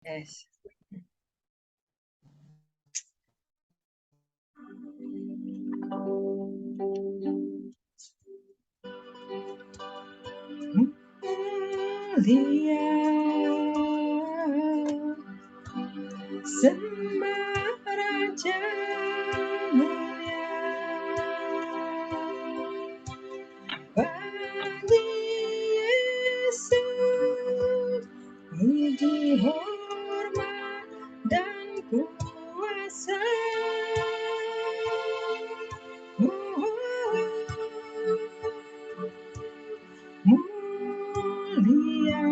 Yes. Mulia sembah Raja mulia bagi Yesus puji hormat dan kuasa. Mulia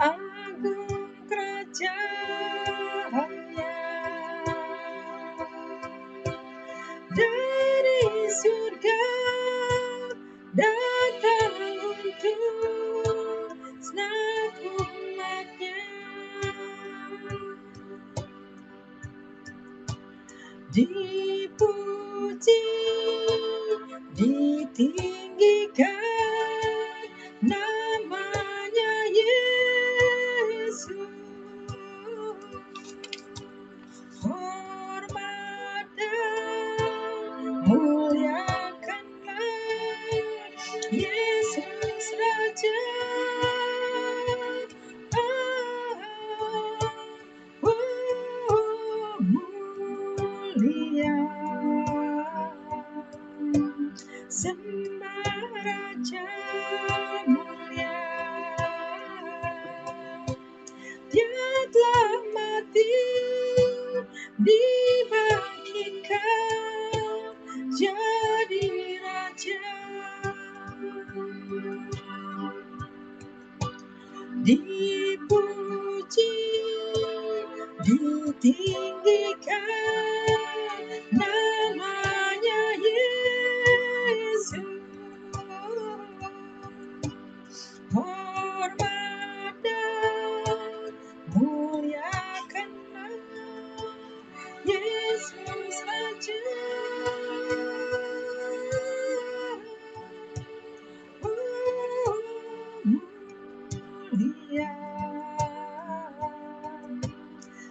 agung kerajaannya dari surga datang untuk senang umatnya. Dipuji, ditinggikan namanya Yesus. Hormat dan muliakanlah Yesus Raja. Mulia sembah Raja mulia. Dia telah mati, dibangkitkan jadi Raja. Dipuji, ditinggikan namanya Yesus. Hormat dan muliakanlah Yesus Raja. Mulia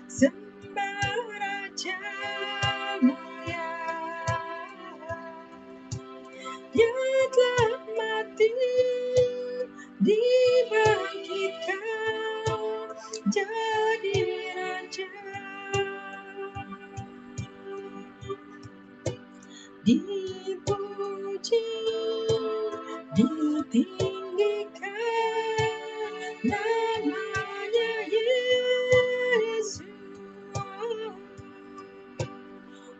sembah Raja mulia. Dia telah mati, dibangkitkan jadi Raja. Dipuji, ditinggikan namanya Yesus.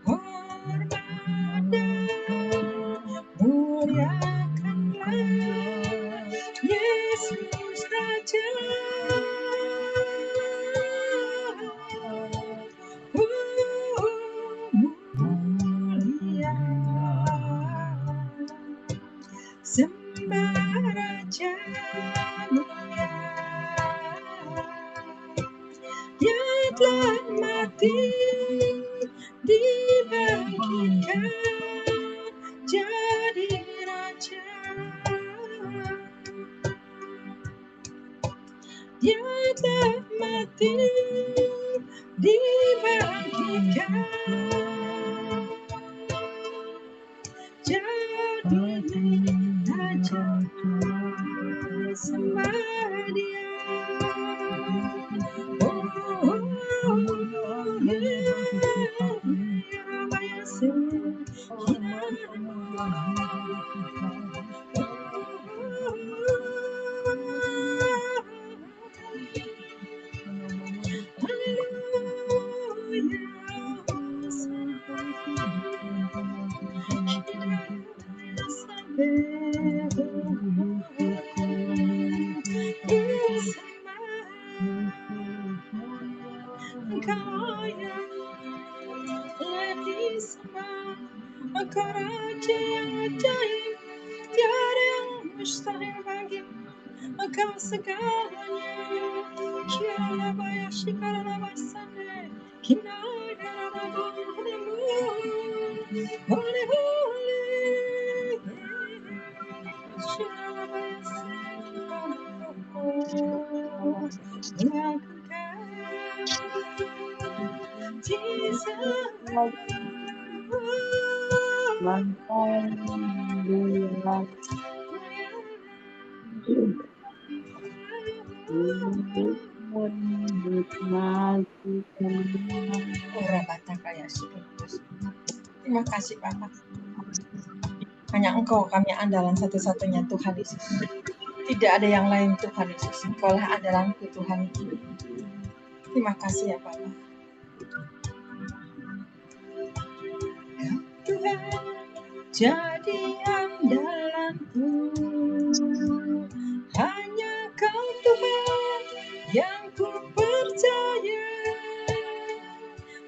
Hormat dan muliakanlah Yesus Raja. Mulia sembah Raja mulia. Dia telah mati, dibangkitkan jadi Raja. Dia telah mati, dibangkitkan jadi Raja. Sembah Dia. Engkau Raja yang ajaib, tiada yang mustahil bagimu. Engkau segalanya. Kirana baya shikara basane, kinara holy, holy. Shikara baya Terima kasih Bapak. Hanya Engkau kami andalan satu-satunya Tuhan Yesus. Tidak ada yang lain Tuhan Yesus. Engkaulah andalanku Tuhan. Terima kasih ya Bapak. Tuhan jadi andalanku, hanya Kau Tuhan yang ku percaya.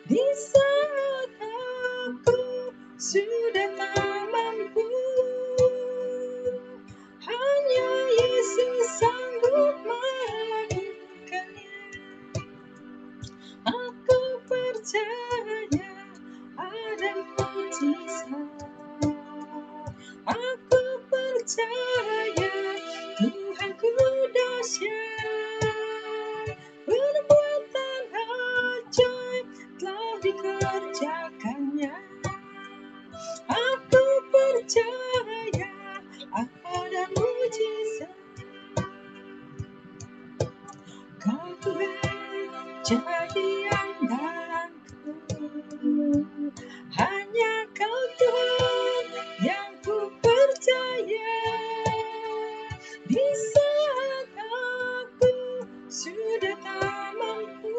Di saat aku sudah tak mampu, hanya Yesus sanggup melakukannya. Aku percaya ada mujizat. Aku percaya Tuhanku dahsyat. Perbuatan ajaib telah dikerjakannya. Aku percaya ada mujizat. Kau Tuhan jadi andalanku, hanya Kau Tuhan yang ku percaya. Di saat aku sudah tak mampu,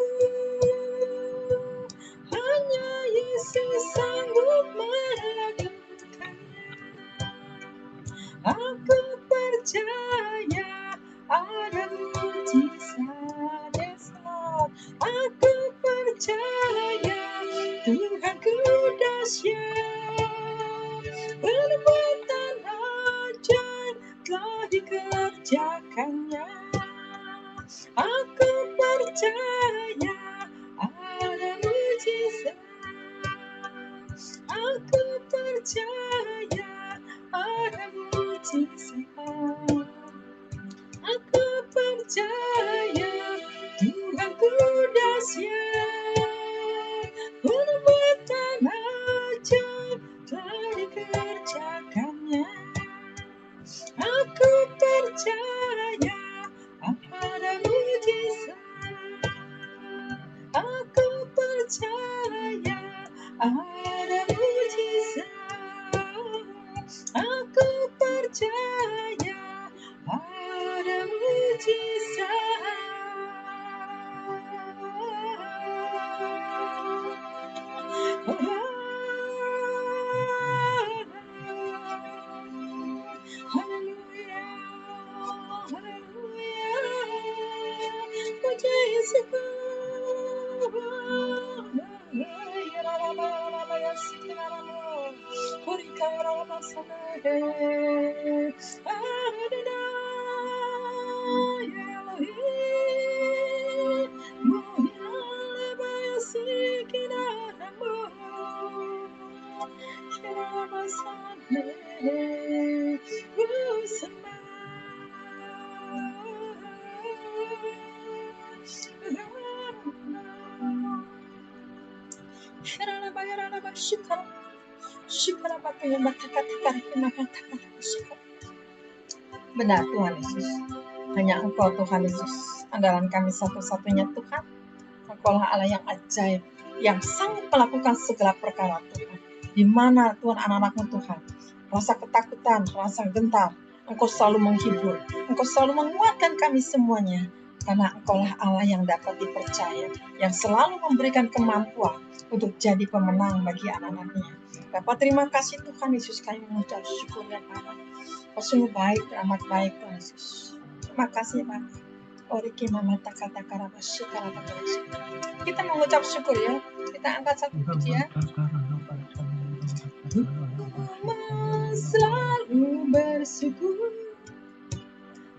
hanya Yesus sanggup melakukannya. Aku percaya ada mujizat, yes Lord. Aku percaya Tuhanku dahsyat. Perbuatan ajaib telah dikerjakannya. Aku percaya ada mujizat. Aku percaya ada mujizat. Aku percaya Tuhanku dahsyat. Perbuatan ajaib telah dikerjakannya. Aku percaya ada mujizat. Aku percaya ada mujizat. Aku percaya ada mujizat. Haleluya, haleluya. Puji Yesusku. Benar Tuhan Yesus, hanya Engkau Tuhan Yesus, andalan kami satu-satunya Tuhan. Engkaulah Allah yang ajaib, yang sanggup melakukan segala perkara Tuhan. Di mana Tuhan anak-anak-Mu Tuhan, rasa ketakutan, rasa gentar, Engkau selalu menghibur, Engkau selalu menguatkan kami semuanya. Karena Engkaulah Allah yang dapat dipercaya, yang selalu memberikan kemampuan untuk jadi pemenang bagi anak-anak-Nya. Bapak terima kasih Tuhan Yesus, kami mengucap syukur ya Bapak. Kau sungguh baik, amat baik Tuhan Yesus. Terima kasih Bapak. Oriki mama kata-kata kita mengucap syukur ya. Kita angkat satu pujian. Selalu bersyukur,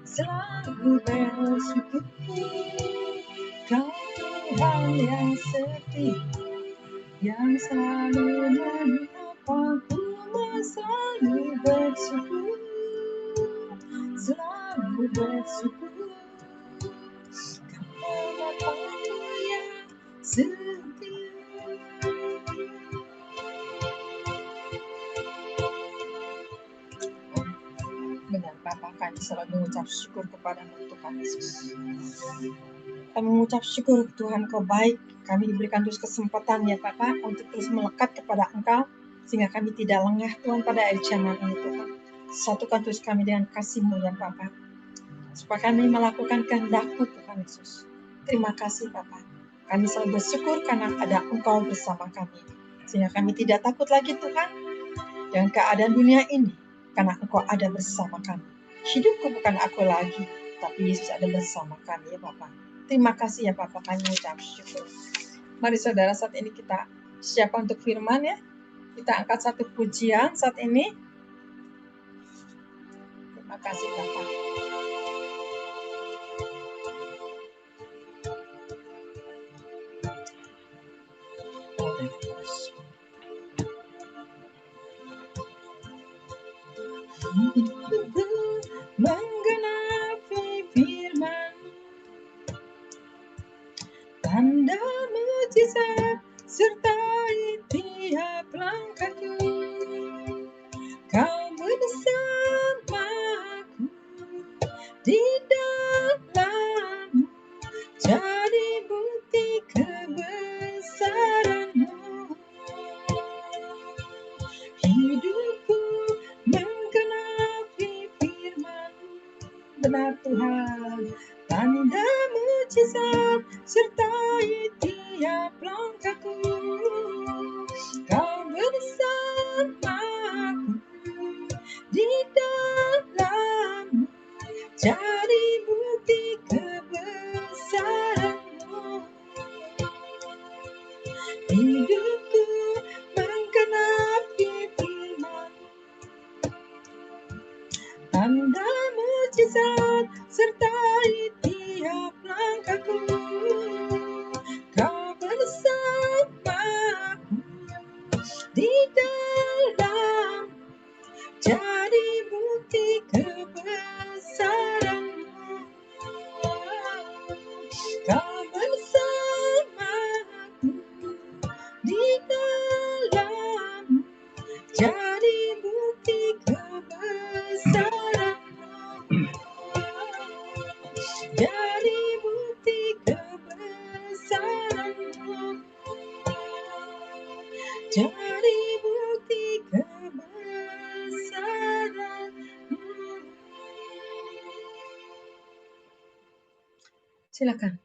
selalu bersyukur. Kau Tuhan yang setia, yang selalu menyapa-Ku, selalu bersyukur, selalu bersyukur. setia. Benar Bapa, kami selalu mengucap syukur kepada-Mu Tuhan Yesus. Kami mengucap syukur Tuhan, Kau baik. Kami diberikan terus kesempatan ya Bapa untuk terus melekat kepada Engkau, sehingga kami tidak lengah Tuhan pada akhir zaman ini Tuhan. Satukan terus kami dengan kasih-Mu ya Bapa, supaya kami melakukan kehendak-Mu Tuhan Yesus. Terima kasih Bapa. Kami selalu bersyukur karena ada Engkau bersama kami, sehingga kami tidak takut lagi Tuhan dengan keadaan dunia ini, karena Engkau ada bersama kami. Hidupku bukan aku lagi, tapi Yesus ada bersama kami ya Bapa. Terima kasih ya Bapak, kami mengucap syukur. Mari saudara, saat ini kita siap untuk firman ya. Kita angkat satu pujian saat ini. Terima kasih Bapak. Menggenapi firman, tanda mujizat sertai tiap langkahku. Kau bersamaku di dalam-Mu, jadi bukti kebesaran-Mu. Hidupku menggenapi firman, benar Tuhan, tanda mujizat sertai tiap langkahku. Kau bersamaku di dalam-Mu, jadi bukti kebesaran-Mu. Hidupku menggenapi firman, tanda mujizat sertai tiap langkahku. Kau bersamaku di dalam, jadi bukti kebesaran-Mu. Kau bersamaku di dalam, jadi bukti kebesaran-Mu. Jadi bukti kebesaran-Mu. Jadi bukti kebesaran-Mu. Silakan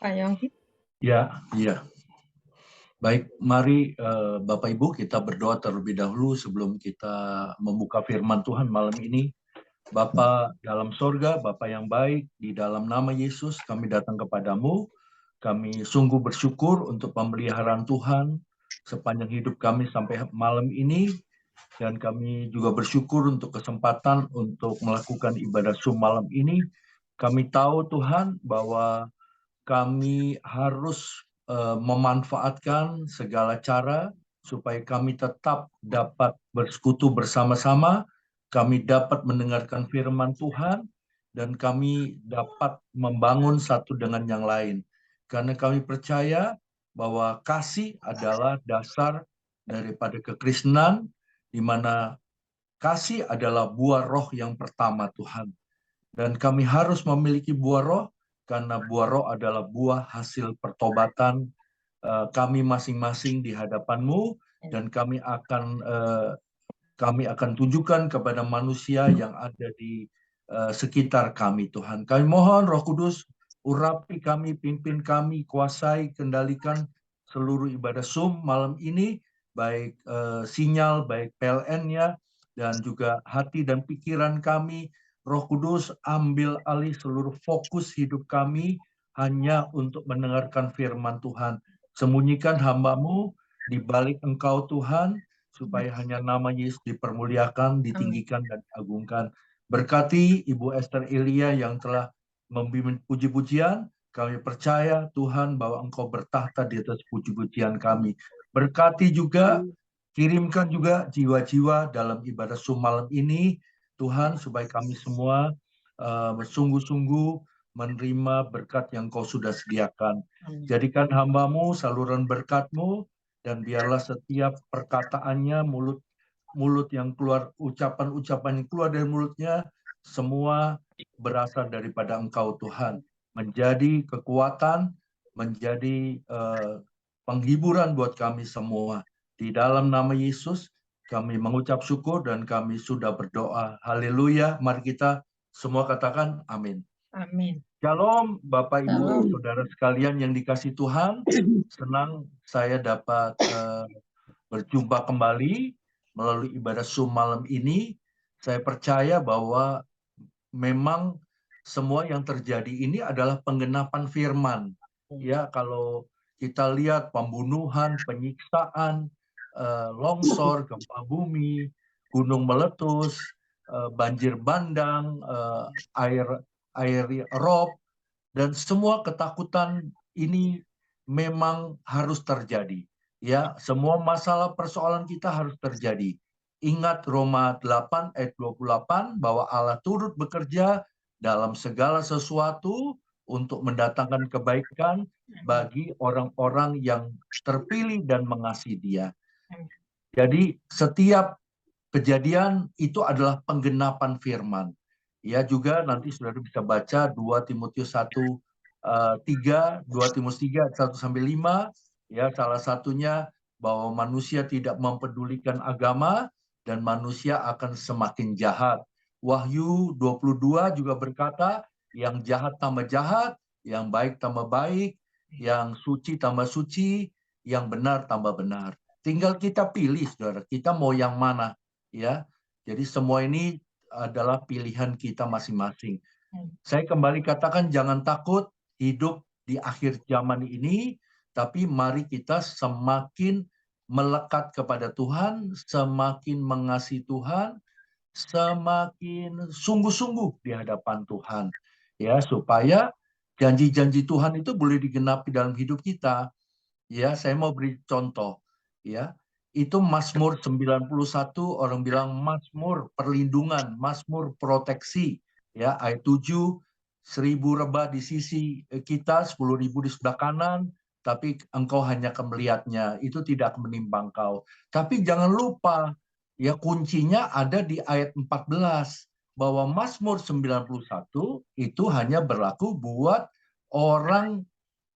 Pak Yongki. Ya. Baik, mari Bapak Ibu kita berdoa terlebih dahulu sebelum kita membuka firman Tuhan malam ini. Bapa dalam sorga, Bapa yang baik, di dalam nama Yesus kami datang kepadamu. Kami sungguh bersyukur untuk pemeliharaan Tuhan sepanjang hidup kami sampai malam ini. Dan kami juga bersyukur untuk kesempatan untuk melakukan ibadah Zoom malam ini. Kami tahu Tuhan bahwa kami harus memanfaatkan segala cara supaya kami tetap dapat bersekutu bersama-sama, kami dapat mendengarkan firman Tuhan, dan kami dapat membangun satu dengan yang lain. Karena kami percaya bahwa kasih adalah dasar daripada kekristenan, di mana kasih adalah buah roh yang pertama Tuhan. Dan kami harus memiliki buah roh, karena buah roh adalah buah hasil pertobatan kami masing-masing di hadapan-Mu, dan kami akan tunjukkan kepada manusia yang ada di sekitar kami Tuhan. Kami mohon Roh Kudus urapi kami, pimpin kami, kuasai, kendalikan seluruh ibadah Zoom malam ini, baik sinyal, baik PLN-nya, dan juga hati dan pikiran kami. Roh Kudus ambil alih seluruh fokus hidup kami hanya untuk mendengarkan firman Tuhan. Sembunyikan hamba-Mu di balik Engkau Tuhan, supaya hanya nama Yesus dipermuliakan, ditinggikan, dan diagungkan. Berkati Ibu Esther Ilya yang telah membimbing puji-pujian. Kami percaya Tuhan bahwa Engkau bertahta di atas puji-pujian kami. Berkati juga, kirimkan juga jiwa-jiwa dalam ibadah Zoom malam ini, Tuhan, supaya kami semua bersungguh-sungguh menerima berkat yang Kau sudah sediakan. Amin. Jadikan hamba-Mu saluran berkat-Mu, dan biarlah setiap perkataannya, mulut yang keluar, ucapan-ucapan yang keluar dari mulutnya, semua berasal daripada Engkau Tuhan. Menjadi kekuatan, menjadi penghiburan buat kami semua. Di dalam nama Yesus, kami mengucap syukur dan kami sudah berdoa. Haleluya. Mari kita semua katakan amin. Amin. Shalom Bapak Ibu, Shalom. Saudara sekalian yang dikasih Tuhan. Senang saya dapat berjumpa kembali melalui ibadah Zoom malam ini. Saya percaya bahwa memang semua yang terjadi ini adalah penggenapan firman. Ya, kalau kita lihat pembunuhan, penyiksaan, longsor, gempa bumi, gunung meletus, banjir bandang, air rob, dan semua ketakutan ini memang harus terjadi. Ya, semua masalah persoalan kita harus terjadi. Ingat Roma 8 ayat 28 bahwa Allah turut bekerja dalam segala sesuatu untuk mendatangkan kebaikan bagi orang-orang yang terpilih dan mengasihi Dia. Jadi setiap kejadian itu adalah penggenapan firman. Ya, juga nanti saudara bisa baca 2 Timotius 1:3, 2 Timotius 3 1-5. Ya, salah satunya bahwa manusia tidak mempedulikan agama dan manusia akan semakin jahat. Wahyu 22 juga berkata, yang jahat tambah jahat, yang baik tambah baik, yang suci tambah suci, yang benar tambah benar. Tinggal kita pilih, saudara, kita mau yang mana, ya. Jadi semua ini adalah pilihan kita masing-masing. Saya kembali katakan, jangan takut hidup di akhir zaman ini, tapi mari kita semakin melekat kepada Tuhan, semakin mengasihi Tuhan, semakin sungguh-sungguh di hadapan Tuhan, ya, supaya janji-janji Tuhan itu boleh digenapi dalam hidup kita. Ya, saya mau beri contoh, ya. Itu Mazmur 91, orang bilang Mazmur perlindungan, Mazmur proteksi, ya, ayat 7, 1000 rebah di sisi kita, 10.000 di sebelah kanan, tapi engkau hanya akan melihatnya, itu tidak menimpa engkau. Tapi jangan lupa, ya, kuncinya ada di ayat 14, bahwa Mazmur 91 itu hanya berlaku buat orang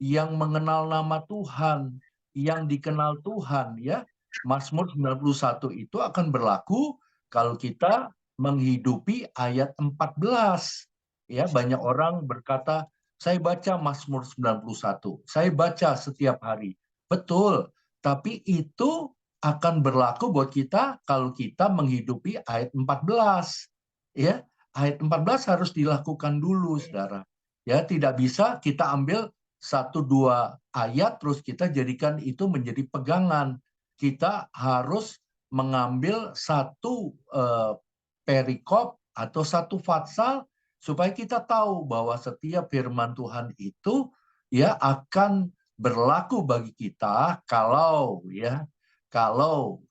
yang mengenal nama Tuhan, yang dikenal Tuhan, ya. Mazmur 91 itu akan berlaku kalau kita menghidupi ayat 14. Ya, banyak orang berkata, saya baca Mazmur 91, saya baca setiap hari. Betul, tapi itu akan berlaku buat kita kalau kita menghidupi ayat 14. Ya, ayat 14 harus dilakukan dulu, saudara. Ya, tidak bisa kita ambil 1-2 ayat terus kita jadikan itu menjadi pegangan. Kita harus mengambil satu perikop atau satu fatsal supaya kita tahu bahwa setiap firman Tuhan itu, ya, akan berlaku bagi kita kalau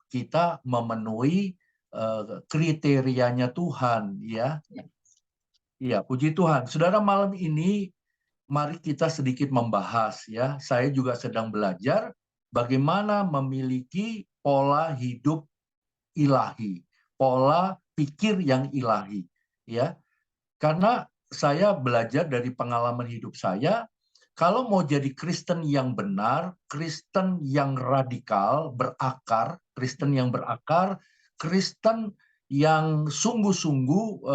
kita memenuhi kriterianya Tuhan, ya. Ya, puji Tuhan. Saudara, malam ini mari kita sedikit membahas, ya. Saya juga sedang belajar bagaimana memiliki pola hidup ilahi, pola pikir yang ilahi, ya. Karena saya belajar dari pengalaman hidup saya, kalau mau jadi Kristen yang benar, Kristen yang radikal, berakar, Kristen yang berakar, Kristen yang sungguh-sungguh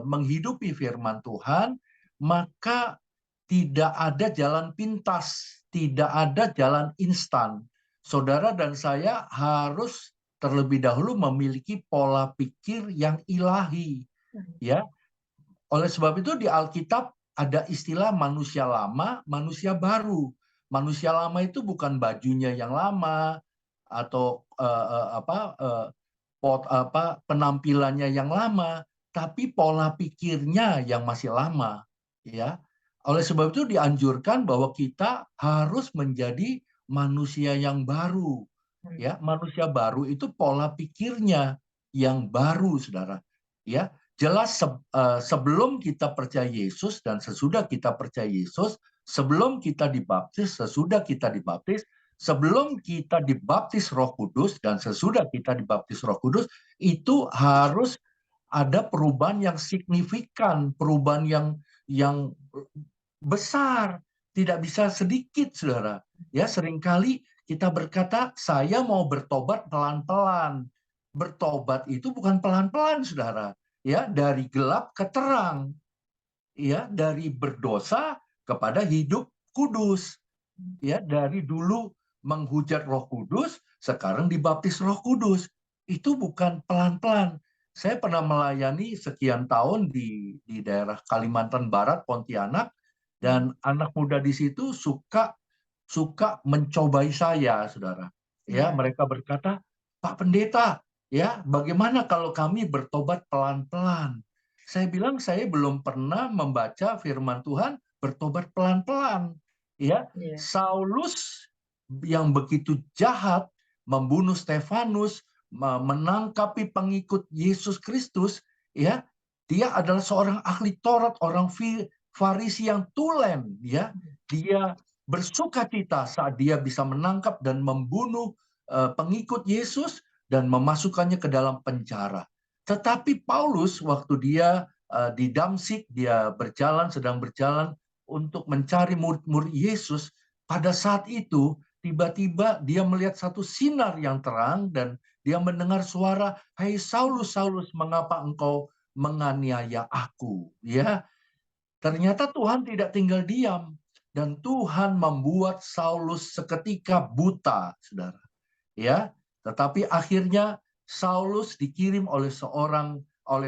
menghidupi firman Tuhan, maka tidak ada jalan pintas, tidak ada jalan instan. Saudara dan saya harus terlebih dahulu memiliki pola pikir yang ilahi, ya. Oleh sebab itu di Alkitab ada istilah manusia lama, manusia baru. Manusia lama itu bukan bajunya yang lama atau penampilannya yang lama, tapi pola pikirnya yang masih lama, ya. Oleh sebab itu dianjurkan bahwa kita harus menjadi manusia yang baru, ya. Manusia baru itu pola pikirnya yang baru, saudara, ya. jelas sebelum kita percaya Yesus dan sesudah kita percaya Yesus, sebelum kita dibaptis, sesudah kita dibaptis, sebelum kita dibaptis Roh Kudus dan sesudah kita dibaptis Roh Kudus, itu harus ada perubahan yang signifikan, perubahan yang besar, tidak bisa sedikit, saudara. Ya, seringkali kita berkata, saya mau bertobat pelan-pelan. Bertobat itu bukan pelan-pelan, saudara. Ya, dari gelap ke terang. Ya, dari berdosa kepada hidup kudus. Ya, dari dulu menghujat Roh Kudus, sekarang dibaptis Roh Kudus. Itu bukan pelan-pelan. Saya pernah melayani sekian tahun di daerah Kalimantan Barat, Pontianak, dan anak muda di situ suka mencobai saya, saudara. Ya, mereka berkata, Pak Pendeta, ya, bagaimana kalau kami bertobat pelan-pelan? Saya bilang saya belum pernah membaca firman Tuhan bertobat pelan-pelan. Ya, Saulus yang begitu jahat membunuh Stefanus, menangkapi pengikut Yesus Kristus, ya, dia adalah seorang ahli Taurat, orang Farisi yang tulen, ya. Dia bersukacita saat dia bisa menangkap dan membunuh pengikut Yesus dan memasukkannya ke dalam penjara. Tetapi Paulus waktu dia di Damsik, dia sedang berjalan untuk mencari murid-murid Yesus, pada saat itu tiba-tiba dia melihat satu sinar yang terang dan dia mendengar suara, "Hai Saulus, Saulus, mengapa engkau menganiaya aku?" Ya, ternyata Tuhan tidak tinggal diam dan Tuhan membuat Saulus seketika buta, saudara. Ya, tetapi akhirnya Saulus dikirim oleh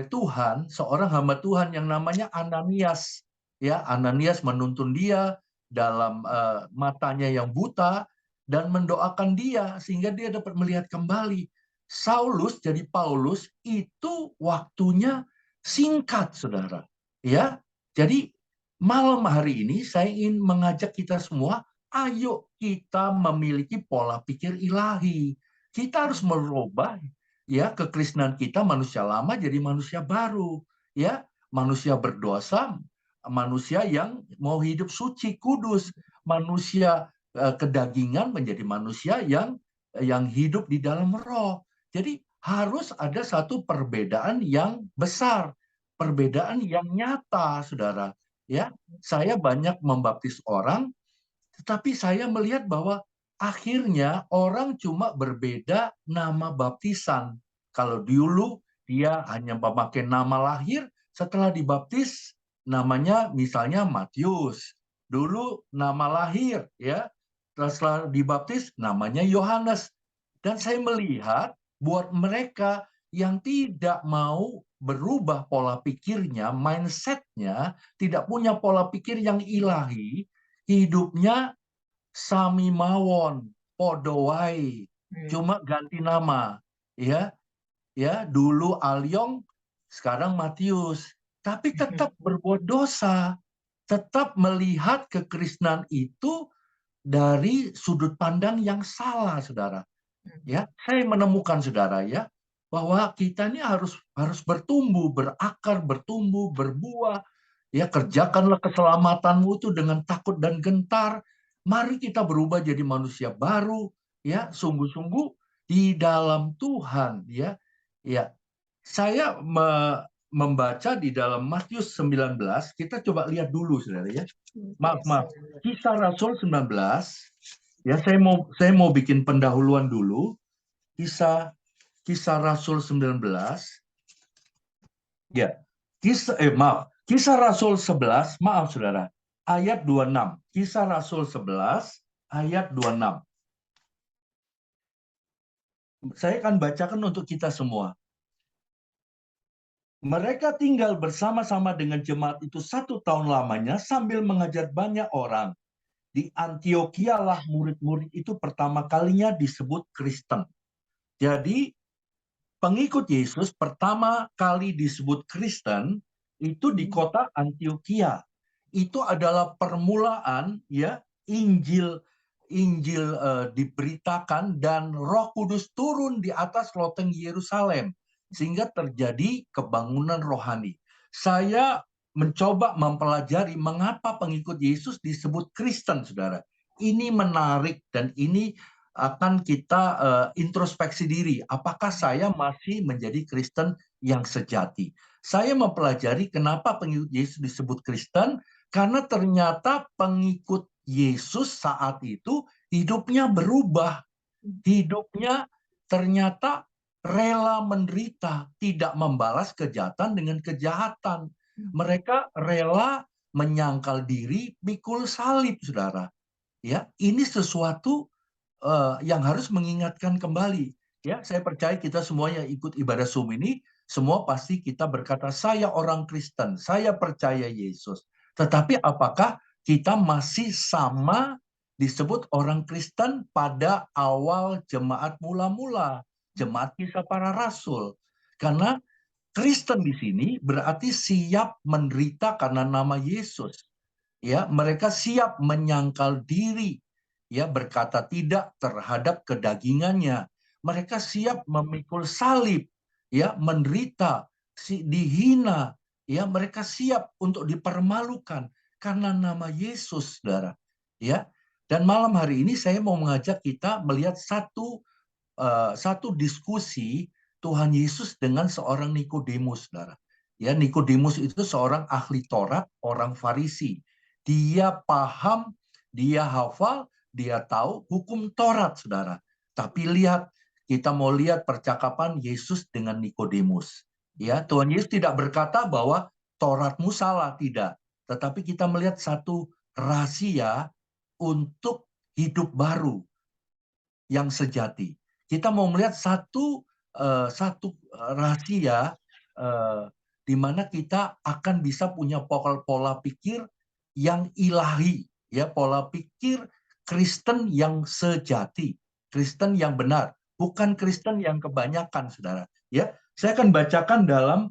Tuhan, seorang hamba Tuhan yang namanya Ananias. Ya, Ananias menuntun dia dalam matanya yang buta dan mendoakan dia sehingga dia dapat melihat kembali. Saulus jadi Paulus itu waktunya singkat, saudara. Ya, jadi malam hari ini saya ingin mengajak kita semua, ayo kita memiliki pola pikir ilahi. Kita harus merubah ya kekristenan kita, manusia lama jadi manusia baru, ya, manusia berdosa, manusia yang mau hidup suci, kudus, manusia kedagingan menjadi manusia yang hidup di dalam roh. Jadi harus ada satu perbedaan yang besar, perbedaan yang nyata, saudara. Ya, saya banyak membaptis orang, tetapi saya melihat bahwa akhirnya orang cuma berbeda nama baptisan. Kalau dulu dia hanya memakai nama lahir, setelah dibaptis namanya misalnya Matius. Dulu nama lahir, ya. Setelah dibaptis namanya Yohanes. Dan saya melihat buat mereka yang tidak mau berubah pola pikirnya, mindsetnya, tidak punya pola pikir yang ilahi, hidupnya sami mawon, podo wae, cuma ganti nama, ya, dulu Alyong, sekarang Matius, tapi tetap berbuat dosa, tetap melihat kekristenan itu dari sudut pandang yang salah, saudara. Ya, saya menemukan, saudara, ya, bahwa kita ini harus bertumbuh, berakar, bertumbuh, berbuah. Ya, kerjakanlah keselamatanmu itu dengan takut dan gentar. Mari kita berubah jadi manusia baru, ya, sungguh-sungguh di dalam Tuhan, ya. Ya. Saya membaca di dalam Matius 19, kita coba lihat dulu, saudara, ya. Maaf. Kisah Rasul 19. Ya, saya mau bikin pendahuluan dulu. Kisah Rasul 19. Ya. Kisah Rasul 11, maaf saudara, ayat 26. Kisah Rasul 11 ayat 26. Saya akan bacakan untuk kita semua. Mereka tinggal bersama-sama dengan jemaat itu 1 tahun lamanya sambil mengajar banyak orang. Di Antiokhia lah murid-murid itu pertama kalinya disebut Kristen. Jadi pengikut Yesus pertama kali disebut Kristen itu di kota Antiokhia. Itu adalah permulaan, ya, Injil diberitakan dan Roh Kudus turun di atas loteng Yerusalem. sehingga terjadi kebangunan rohani. Saya mencoba mempelajari mengapa pengikut Yesus disebut Kristen, saudara. Ini menarik dan ini akan kita introspeksi diri. Apakah saya masih menjadi Kristen yang sejati? Saya mempelajari kenapa pengikut Yesus disebut Kristen, karena ternyata pengikut Yesus saat itu hidupnya berubah. Hidupnya ternyata rela menderita, tidak membalas kejahatan dengan kejahatan. Mereka rela menyangkal diri, pikul salib, saudara. Ya, ini sesuatu yang harus mengingatkan kembali. Ya, saya percaya kita semua yang ikut ibadah Zoom ini, semua pasti kita berkata, saya orang Kristen, saya percaya Yesus. Tetapi apakah kita masih sama disebut orang Kristen pada awal jemaat mula-mula, jemaat Kisah Para Rasul? Karena Kristen di sini berarti siap menderita karena nama Yesus. Ya, mereka siap menyangkal diri, ya, berkata tidak terhadap kedagingannya. Mereka siap memikul salib, ya, menderita, dihina, ya, mereka siap untuk dipermalukan karena nama Yesus, saudara. Ya, dan malam hari ini saya mau mengajak kita melihat satu diskusi Tuhan Yesus dengan seorang Nikodemus, saudara. Ya, Nikodemus itu seorang ahli Taurat, orang Farisi. Dia paham, dia hafal, dia tahu hukum Taurat, saudara. Tapi lihat, kita mau lihat percakapan Yesus dengan Nikodemus. Ya, Tuhan Yesus tidak berkata bahwa Tauratmu salah, tidak. Tetapi kita melihat satu rahasia untuk hidup baru yang sejati. Kita mau melihat satu rahasia di mana kita akan bisa punya pola pikir yang ilahi, ya, pola pikir Kristen yang sejati, Kristen yang benar, bukan Kristen yang kebanyakan, saudara. Ya, saya akan bacakan dalam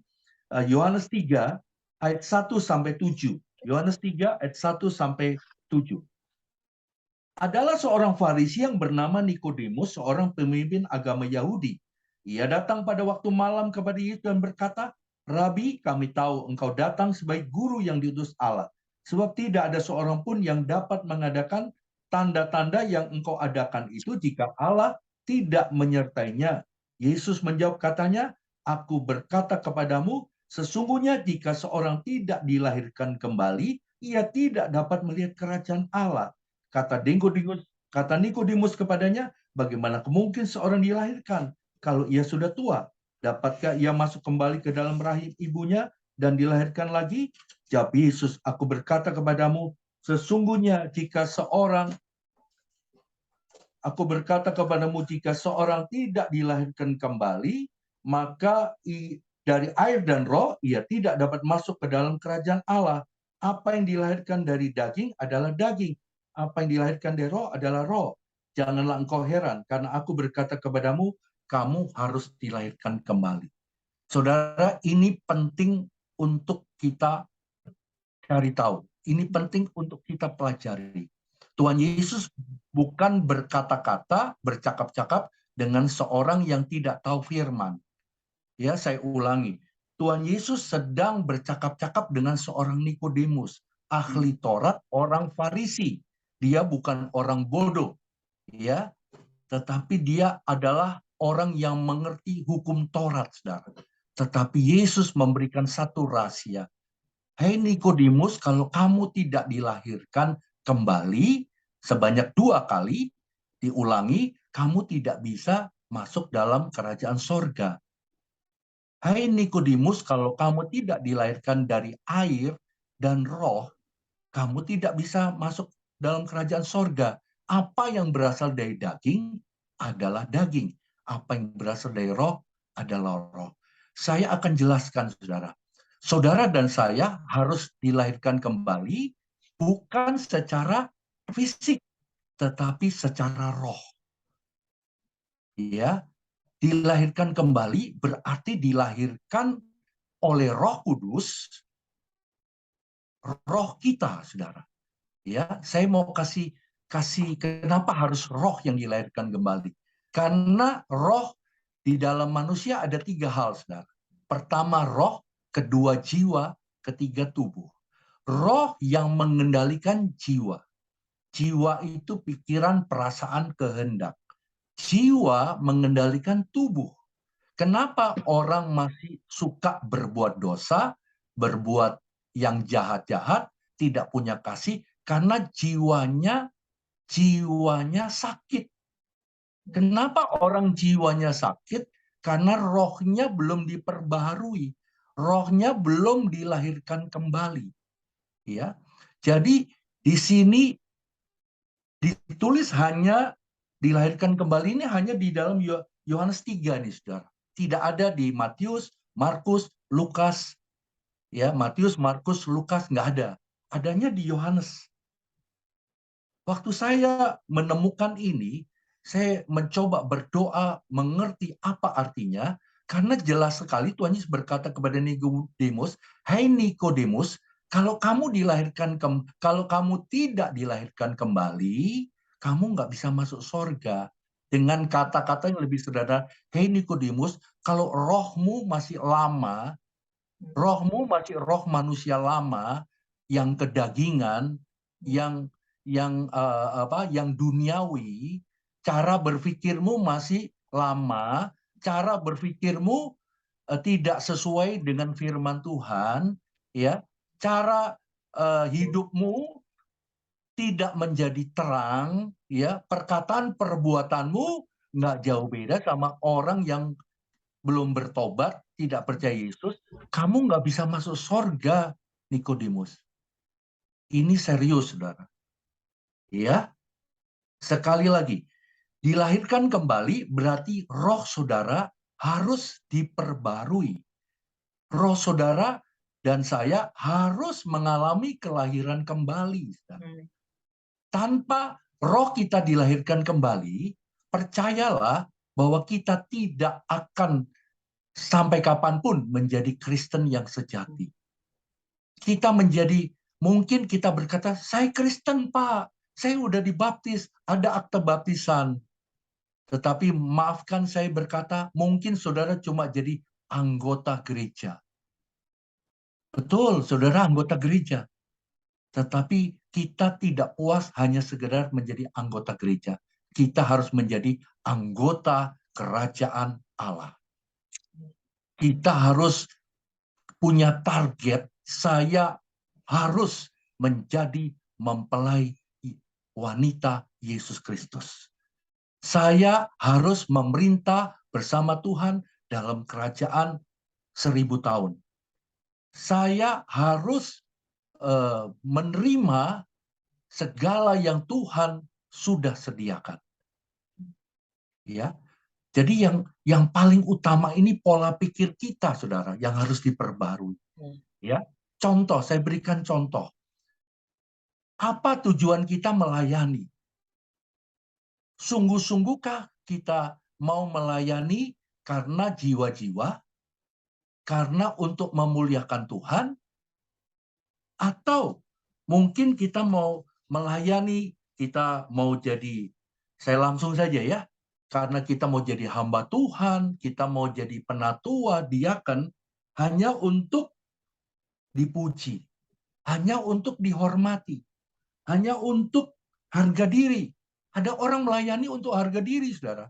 Yohanes 3 ayat 1 sampai 7. Yohanes 3 ayat 1 sampai 7. Adalah seorang Farisi yang bernama Nikodemus, seorang pemimpin agama Yahudi. Ia datang pada waktu malam kepada Yesus dan berkata, Rabi, kami tahu engkau datang sebagai guru yang diutus Allah. Sebab tidak ada seorang pun yang dapat mengadakan tanda-tanda yang engkau adakan itu jika Allah tidak menyertainya. Yesus menjawab katanya, aku berkata kepadamu, sesungguhnya jika seorang tidak dilahirkan kembali, ia tidak dapat melihat kerajaan Allah. Kata Nikodemus kepadanya, bagaimana mungkin seorang dilahirkan kalau ia sudah tua? Dapatkah ia masuk kembali ke dalam rahim ibunya dan dilahirkan lagi? Jawab Yesus, aku berkata kepadamu, sesungguhnya jika seorang tidak dilahirkan kembali, maka dari air dan roh ia tidak dapat masuk ke dalam kerajaan Allah. Apa yang dilahirkan dari daging adalah daging, apa yang dilahirkan dari roh adalah roh. Janganlah engkau heran, karena aku berkata kepadamu, kamu harus dilahirkan kembali. Saudara, ini penting untuk kita cari tahu. Ini penting untuk kita pelajari. Tuhan Yesus bukan berkata-kata, bercakap-cakap dengan seorang yang tidak tahu firman. Ya, saya ulangi. Tuhan Yesus sedang bercakap-cakap dengan seorang Nikodemus, ahli Taurat, orang Farisi. Dia bukan orang bodoh, ya, tetapi dia adalah orang yang mengerti hukum Taurat, saudara. Tetapi Yesus memberikan satu rahasia. Hei Nikodemus, kalau kamu tidak dilahirkan kembali sebanyak 2 kali, diulangi, kamu tidak bisa masuk dalam kerajaan sorga. Hai Nikodemus, kalau kamu tidak dilahirkan dari air dan roh, kamu tidak bisa masuk dalam kerajaan sorga. Apa yang berasal dari daging adalah daging. Apa yang berasal dari roh adalah roh. Saya akan jelaskan, saudara. Saudara dan saya harus dilahirkan kembali bukan secara fisik, tetapi secara roh. Ya, dilahirkan kembali berarti dilahirkan oleh Roh Kudus, roh kita, saudara. Ya, saya mau kasih kenapa harus roh yang dilahirkan kembali? Karena roh Di dalam manusia ada 3 hal, saudara. Pertama roh, kedua jiwa, ketiga tubuh. Roh yang mengendalikan jiwa. Jiwa itu pikiran, perasaan, kehendak. Jiwa mengendalikan tubuh. Kenapa orang masih suka berbuat dosa, berbuat yang jahat-jahat, tidak punya kasih? Karena jiwanya sakit. Kenapa orang jiwanya sakit? Karena rohnya belum diperbaharui. Rohnya belum dilahirkan kembali. Ya. Jadi di sini ditulis hanya dilahirkan kembali ini hanya di dalam Yohanes 3 nih, Saudara. Tidak ada di Matius, Markus, Lukas. Ya, Matius, Markus, Lukas nggak ada. Adanya di Yohanes. Waktu saya menemukan ini, saya mencoba berdoa mengerti apa artinya, karena jelas sekali Tuhan Yesus berkata kepada Nikodemus, "Hai Nikodemus, kalau kamu tidak dilahirkan kembali, kamu nggak bisa masuk sorga." Dengan kata-kata yang lebih sederhana, "Hai Nikodemus, kalau rohmu masih lama, rohmu masih roh manusia lama, yang kedagingan, yang duniawi, cara berpikirmu masih lama, cara berpikirmu tidak sesuai dengan firman Tuhan, ya, cara hidupmu tidak menjadi terang, ya, perkataan perbuatanmu nggak jauh beda sama orang yang belum bertobat, tidak percaya Yesus, kamu nggak bisa masuk sorga, Nikodemus." Ini serius, saudara. Ya, sekali lagi, dilahirkan kembali berarti roh saudara harus diperbarui. Roh saudara dan saya harus mengalami kelahiran kembali. Tanpa roh kita dilahirkan kembali, percayalah bahwa kita tidak akan sampai kapanpun menjadi Kristen yang sejati. Kita mungkin kita berkata, "Saya Kristen, Pak. Saya udah dibaptis, ada akte baptisan." Tetapi maafkan saya berkata, mungkin saudara cuma jadi anggota gereja. Betul, saudara anggota gereja. Tetapi kita tidak puas hanya sekedar menjadi anggota gereja. Kita harus menjadi anggota kerajaan Allah. Kita harus punya target, saya harus menjadi mempelai wanita Yesus Kristus. Saya harus memerintah bersama Tuhan dalam kerajaan 1000 tahun. Saya harus menerima segala yang Tuhan sudah sediakan. Ya. Jadi yang paling utama ini pola pikir kita, saudara, yang harus diperbarui. Ya. Contoh, saya berikan contoh. Apa tujuan kita melayani? Sungguh-sungguhkah kita mau melayani karena jiwa-jiwa, karena untuk memuliakan Tuhan, atau mungkin kita mau melayani, kita mau jadi, saya langsung saja ya, karena kita mau jadi hamba Tuhan, kita mau jadi penatua, diaken, hanya untuk dipuji, hanya untuk dihormati, hanya untuk harga diri. Ada orang melayani untuk harga diri, saudara.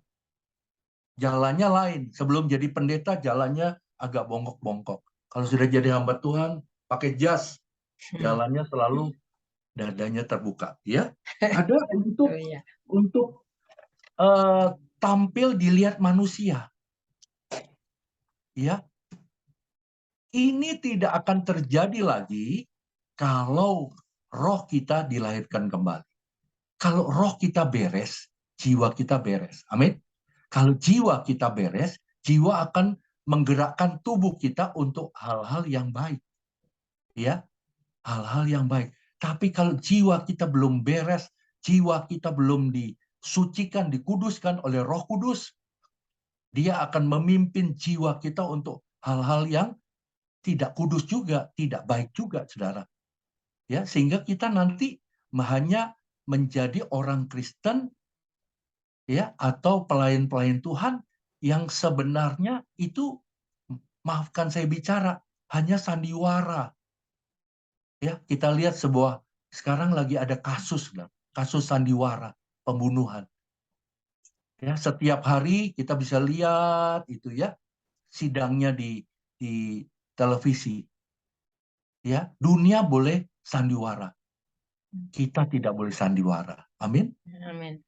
Jalannya lain. Sebelum jadi pendeta, jalannya agak bongkok-bongkok. Kalau sudah jadi hamba Tuhan, pakai jas, jalannya selalu dadanya terbuka. Ya, ada untuk tampil dilihat manusia. Ya, ini tidak akan terjadi lagi kalau roh kita dilahirkan kembali. Kalau roh kita beres, jiwa kita beres. Amin. Kalau jiwa kita beres, jiwa akan menggerakkan tubuh kita untuk hal-hal yang baik. Ya, hal-hal yang baik. Tapi kalau jiwa kita belum beres, jiwa kita belum disucikan, dikuduskan oleh Roh Kudus, dia akan memimpin jiwa kita untuk hal-hal yang tidak kudus juga, tidak baik juga, saudara. Ya, sehingga kita nanti hanya menjadi orang Kristen, ya, atau pelayan-pelayan Tuhan yang sebenarnya itu, maafkan saya bicara, hanya sandiwara. Ya, kita lihat sekarang lagi ada kasus sandiwara, pembunuhan. Ya, setiap hari kita bisa lihat itu ya, sidangnya di televisi. Ya, dunia boleh sandiwara, kita tidak boleh sandiwara. Amin. Amin.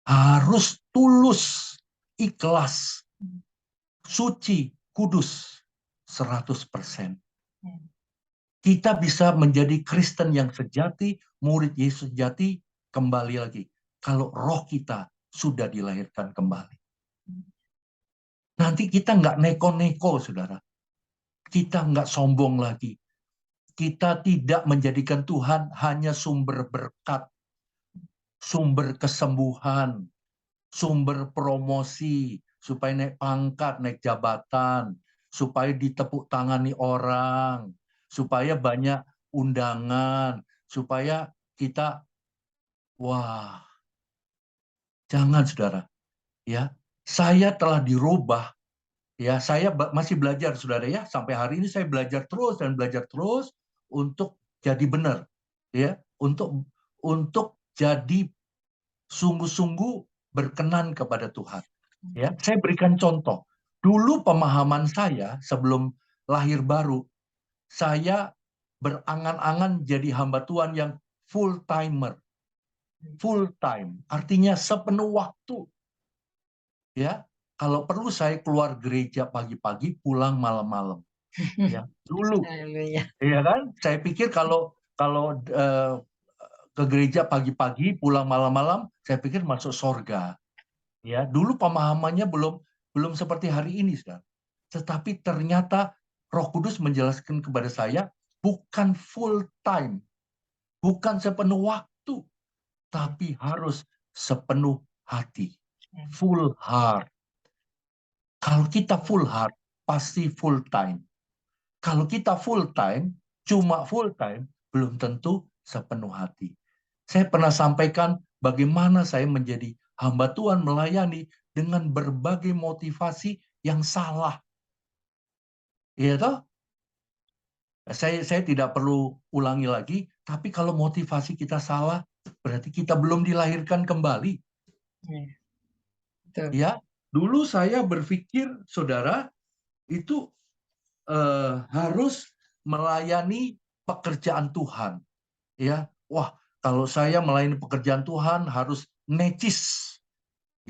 Harus tulus, ikhlas, suci, kudus, 100%. Kita bisa menjadi Kristen yang sejati, murid Yesus sejati, kembali lagi. Kalau roh kita sudah dilahirkan kembali. Nanti kita nggak neko-neko, saudara. Kita nggak sombong lagi. Kita tidak menjadikan Tuhan hanya sumber berkat, sumber kesembuhan, sumber promosi, supaya naik pangkat, naik jabatan, supaya ditepuk tangani orang, supaya banyak undangan, supaya kita, wah, jangan saudara, ya. Saya telah dirubah, ya. Saya masih belajar, saudara ya. Sampai hari ini saya belajar terus dan belajar terus untuk jadi benar, ya. Untuk jadi sungguh-sungguh berkenan kepada Tuhan. Ya, saya berikan contoh. Dulu pemahaman saya sebelum lahir baru, saya berangan-angan jadi hamba Tuhan yang full timer. Full time, artinya sepenuh waktu. Ya, kalau perlu saya keluar gereja pagi-pagi, pulang malam-malam. Ya, dulu. Haleluya. Ya kan? Saya pikir kalau ke gereja pagi-pagi, pulang malam-malam, saya pikir masuk surga. Ya, dulu pemahamannya belum seperti hari ini, saudara. Tetapi ternyata Roh Kudus menjelaskan kepada saya, bukan full time, bukan sepenuh waktu, tapi harus sepenuh hati, full heart. Kalau kita full heart, pasti full time. Kalau kita full time, cuma full time, belum tentu sepenuh hati. Saya pernah sampaikan bagaimana saya menjadi hamba Tuhan melayani dengan berbagai motivasi yang salah. Iya toh? Saya tidak perlu ulangi lagi, tapi kalau motivasi kita salah, berarti kita belum dilahirkan kembali. Ya, dulu saya berpikir, saudara, itu harus melayani pekerjaan Tuhan. Ya, wah, kalau saya melayani pekerjaan Tuhan harus necis,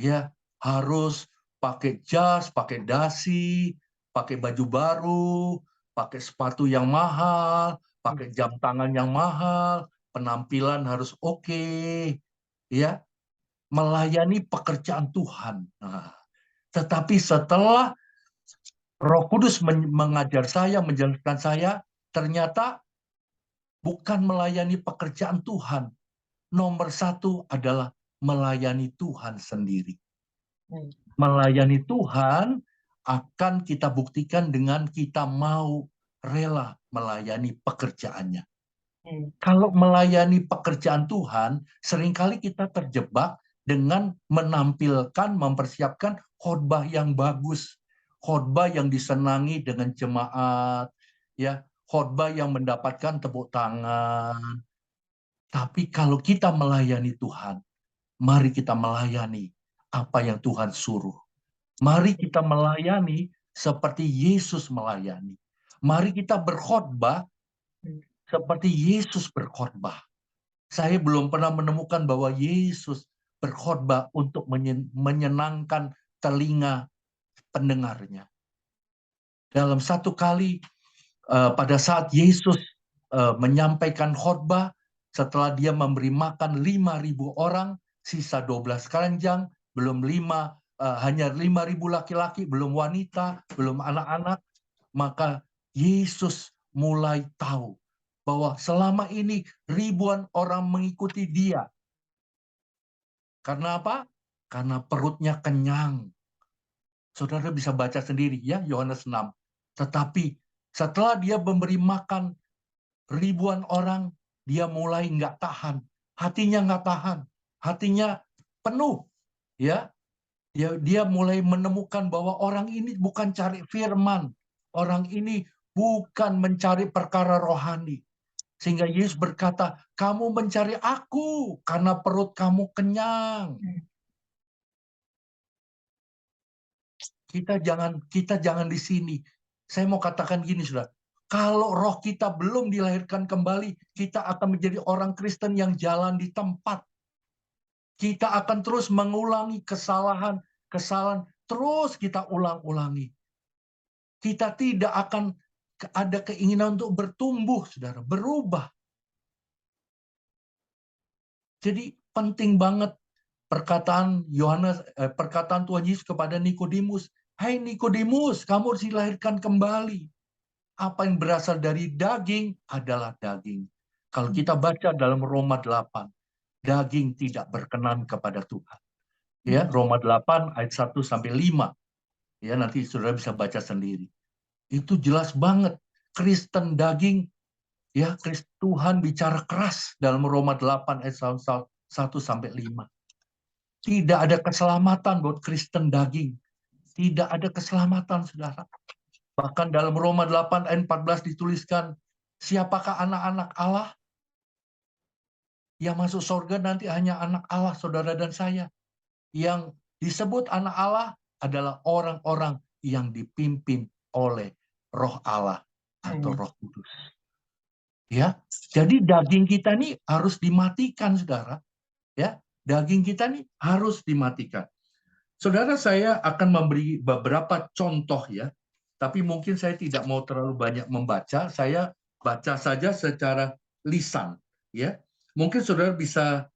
ya, harus pakai jas, pakai dasi, pakai baju baru, pakai sepatu yang mahal, pakai jam tangan yang mahal, penampilan harus oke, ya, melayani pekerjaan Tuhan. Nah, tetapi setelah Roh Kudus mengajar saya, menjelaskan saya, ternyata bukan melayani pekerjaan Tuhan. Nomor satu adalah melayani Tuhan sendiri. Melayani Tuhan akan kita buktikan dengan kita mau rela melayani pekerjaannya. Kalau melayani pekerjaan Tuhan, seringkali kita terjebak dengan menampilkan, mempersiapkan khotbah yang bagus, khotbah yang disenangi dengan jemaat, ya, khotbah yang mendapatkan tepuk tangan. Tapi kalau kita melayani Tuhan, mari kita melayani apa yang Tuhan suruh. Mari kita melayani seperti Yesus melayani. Mari kita berkhotbah seperti Yesus berkhotbah. Saya belum pernah menemukan bahwa Yesus berkhotbah untuk menyenangkan telinga pendengarnya. Dalam satu kali, pada saat Yesus menyampaikan khotbah, setelah dia memberi makan 5.000 orang, sisa 12 keranjang, belum hanya 5.000 laki-laki, belum wanita, belum anak-anak, maka Yesus mulai tahu bahwa selama ini ribuan orang mengikuti dia. Karena apa? Karena perutnya kenyang. Saudara bisa baca sendiri ya, Yohanes 6. Tetapi setelah dia memberi makan ribuan orang, dia mulai nggak tahan. Hatinya nggak tahan. Hatinya penuh. Ya, Dia mulai menemukan bahwa orang ini bukan cari firman, orang ini bukan mencari perkara rohani. Sehingga Yesus berkata, kamu mencari aku karena perut kamu kenyang. Kita jangan di sini. Saya mau katakan gini, saudara. Kalau roh kita belum dilahirkan kembali, kita akan menjadi orang Kristen yang jalan di tempat. Kita akan terus mengulangi kesalahan, terus kita ulang-ulangi. Kita tidak akan ada keinginan untuk bertumbuh, saudara, berubah. Jadi penting banget perkataan Tuhan Yesus kepada Nikodemus. Hai Nikodemus, kamu harus dilahirkan kembali. Apa yang berasal dari daging adalah daging. Kalau kita baca dalam Roma 8, daging tidak berkenan kepada Tuhan. Ya, Roma 8 ayat 1 sampai 5. Ya, nanti saudara bisa baca sendiri. Itu jelas banget. Kristen daging, ya, Tuhan bicara keras dalam Roma 8 ayat 1 sampai 5. Tidak ada keselamatan buat Kristen daging. Tidak ada keselamatan, saudara. Bahkan dalam Roma 8 ayat 14 dituliskan, siapakah anak-anak Allah? Yang masuk surga nanti hanya anak Allah, saudara dan saya. Yang disebut anak Allah adalah orang-orang yang dipimpin oleh Roh Allah atau Roh Kudus. Ya, jadi daging kita nih harus dimatikan, saudara. Ya, daging kita nih harus dimatikan. Saudara, saya akan memberi beberapa contoh ya, tapi mungkin saya tidak mau terlalu banyak membaca, saya baca saja secara lisan ya. Mungkin saudara bisa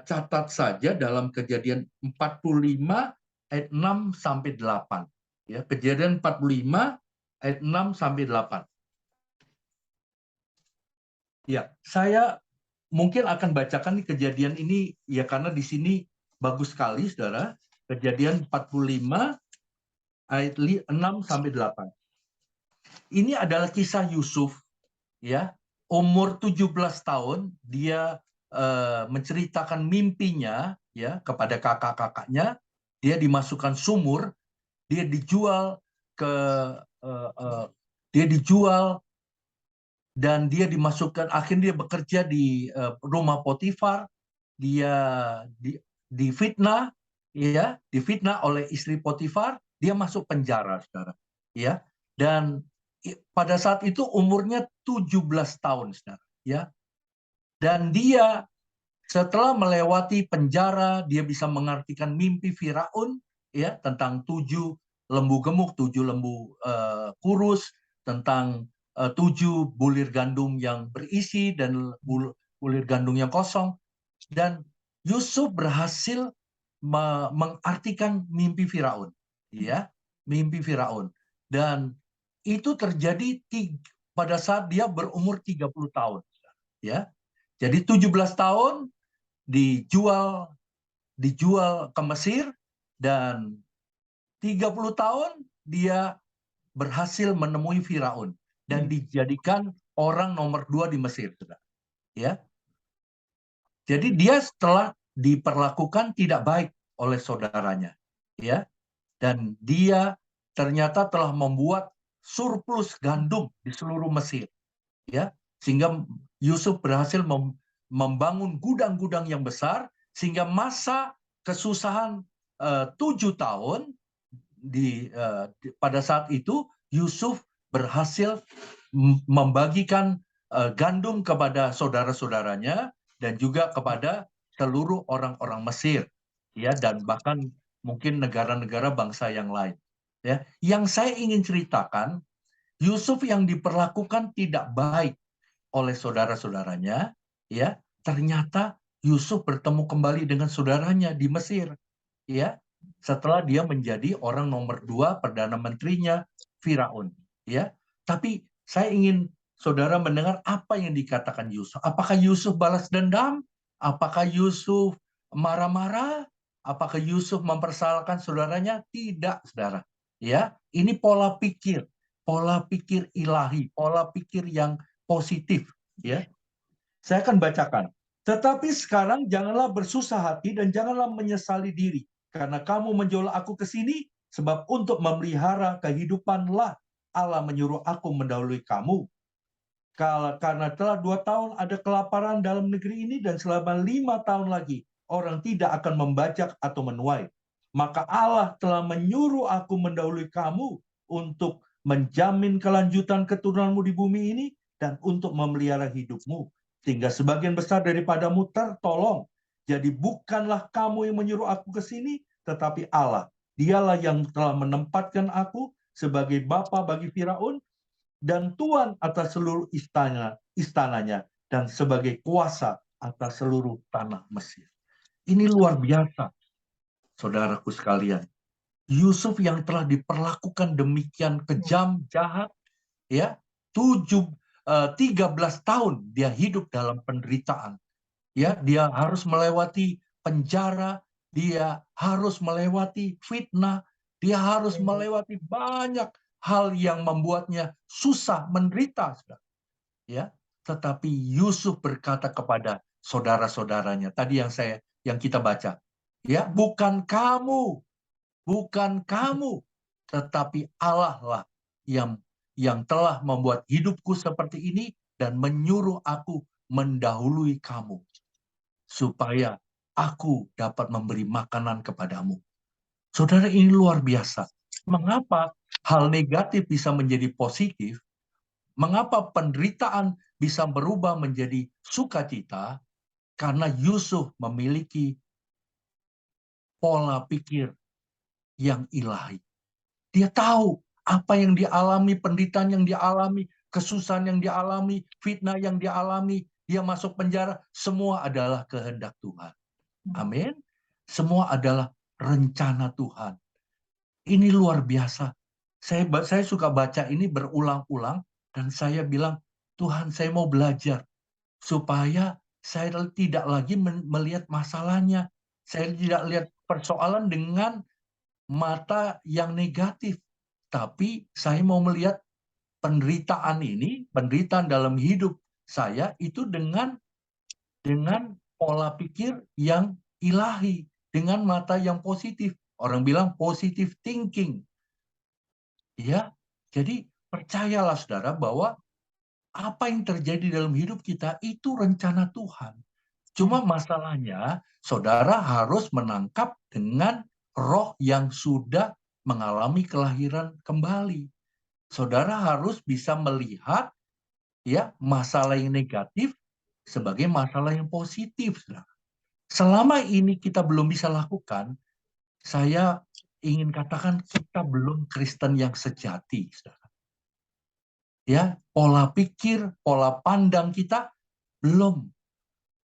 catat saja dalam Kejadian 45 ayat 6 sampai 8 ya. Kejadian 45 ayat 6 sampai 8. Ya, saya mungkin akan bacakan di Kejadian ini ya karena di sini bagus sekali saudara. Kejadian 45 ayat 6 sampai 8. Ini adalah kisah Yusuf ya. Umur 17 tahun dia menceritakan mimpinya ya kepada kakak-kakaknya. Dia dimasukkan sumur, dia dijual dan dia dimasukkan, akhirnya dia bekerja di rumah Potifar. Dia difitnah ya, difitnah oleh istri Potifar, dia masuk penjara, saudara. Ya. Dan pada saat itu umurnya 17 tahun, saudara, ya. Dan dia setelah melewati penjara, dia bisa mengartikan mimpi Firaun ya tentang 7 lembu gemuk, 7 lembu kurus, tentang 7 bulir gandum yang berisi dan bulir gandum yang kosong. Dan Yusuf berhasil mengartikan mimpi Firaun, ya, mimpi Firaun. Dan itu terjadi pada saat dia berumur 30 tahun, ya. Jadi 17 tahun dijual ke Mesir dan 30 tahun dia berhasil menemui Firaun dan dijadikan orang nomor 2 di Mesir, ya. Jadi dia setelah diperlakukan tidak baik oleh saudaranya, ya. Dan dia ternyata telah membuat surplus gandum di seluruh Mesir, ya. Sehingga Yusuf berhasil membangun gudang-gudang yang besar sehingga masa kesusahan 7 tahun pada saat itu Yusuf berhasil membagikan gandum kepada saudara-saudaranya dan juga kepada seluruh orang-orang Mesir, ya, dan bahkan mungkin negara-negara bangsa yang lain. Ya, yang saya ingin ceritakan, Yusuf yang diperlakukan tidak baik oleh saudara-saudaranya, ya, ternyata Yusuf bertemu kembali dengan saudaranya di Mesir, ya, setelah dia menjadi orang nomor 2 perdana menterinya Firaun, ya. Tapi saya ingin saudara mendengar apa yang dikatakan Yusuf. Apakah Yusuf balas dendam? Apakah Yusuf marah-marah? Apakah Yusuf mempersalahkan saudaranya? Tidak, saudara. Ya, ini pola pikir ilahi, pola pikir yang positif, ya. Saya akan bacakan. Tetapi sekarang janganlah bersusah hati dan janganlah menyesali diri karena kamu menjual aku ke sini, sebab untuk memelihara kehidupanlah Allah menyuruh aku mendahului kamu. Karena telah 2 tahun ada kelaparan dalam negeri ini, dan selama 5 tahun lagi orang tidak akan membajak atau menuai. Maka Allah telah menyuruh aku mendahului kamu untuk menjamin kelanjutan keturunanmu di bumi ini dan untuk memelihara hidupmu, sehingga sebagian besar daripadamu tertolong. Jadi bukanlah kamu yang menyuruh aku ke sini, tetapi Allah. Dialah yang telah menempatkan aku sebagai bapa bagi Firaun dan tuan atas seluruh istananya, dan sebagai kuasa atas seluruh tanah Mesir. Ini luar biasa, saudaraku sekalian. Yusuf yang telah diperlakukan demikian kejam, jahat, ya, 13 tahun dia hidup dalam penderitaan. Ya, dia harus melewati penjara, dia harus melewati fitnah, dia harus melewati banyak hal yang membuatnya susah, menderita, ya. Tetapi Yusuf berkata kepada saudara-saudaranya, tadi yang kita baca, ya, bukan kamu, tetapi Allah lah yang telah membuat hidupku seperti ini dan menyuruh aku mendahului kamu, supaya aku dapat memberi makanan kepadamu. Saudara, ini luar biasa. Mengapa hal negatif bisa menjadi positif? Mengapa penderitaan bisa berubah menjadi sukacita? Karena Yusuf memiliki pola pikir yang ilahi. Dia tahu apa yang dialami, penderitaan yang dialami, kesusahan yang dialami, fitnah yang dialami, dia masuk penjara, semua adalah kehendak Tuhan. Amin. Semua adalah rencana Tuhan. Ini luar biasa. Saya suka baca ini berulang-ulang, dan saya bilang, Tuhan, saya mau belajar supaya saya tidak lagi melihat masalahnya. Saya tidak lihat persoalan dengan mata yang negatif. Tapi saya mau melihat penderitaan ini, penderitaan dalam hidup saya itu dengan pola pikir yang ilahi, dengan mata yang positif. Orang bilang positive thinking. Ya, jadi percayalah saudara bahwa apa yang terjadi dalam hidup kita itu rencana Tuhan. Cuma masalahnya saudara harus menangkap dengan roh yang sudah mengalami kelahiran kembali. Saudara harus bisa melihat, ya, masalah yang negatif sebagai masalah yang positif. Selama ini kita belum bisa lakukan, saya ingin katakan kita belum Kristen yang sejati. Ya, pola pikir, pola pandang kita belum.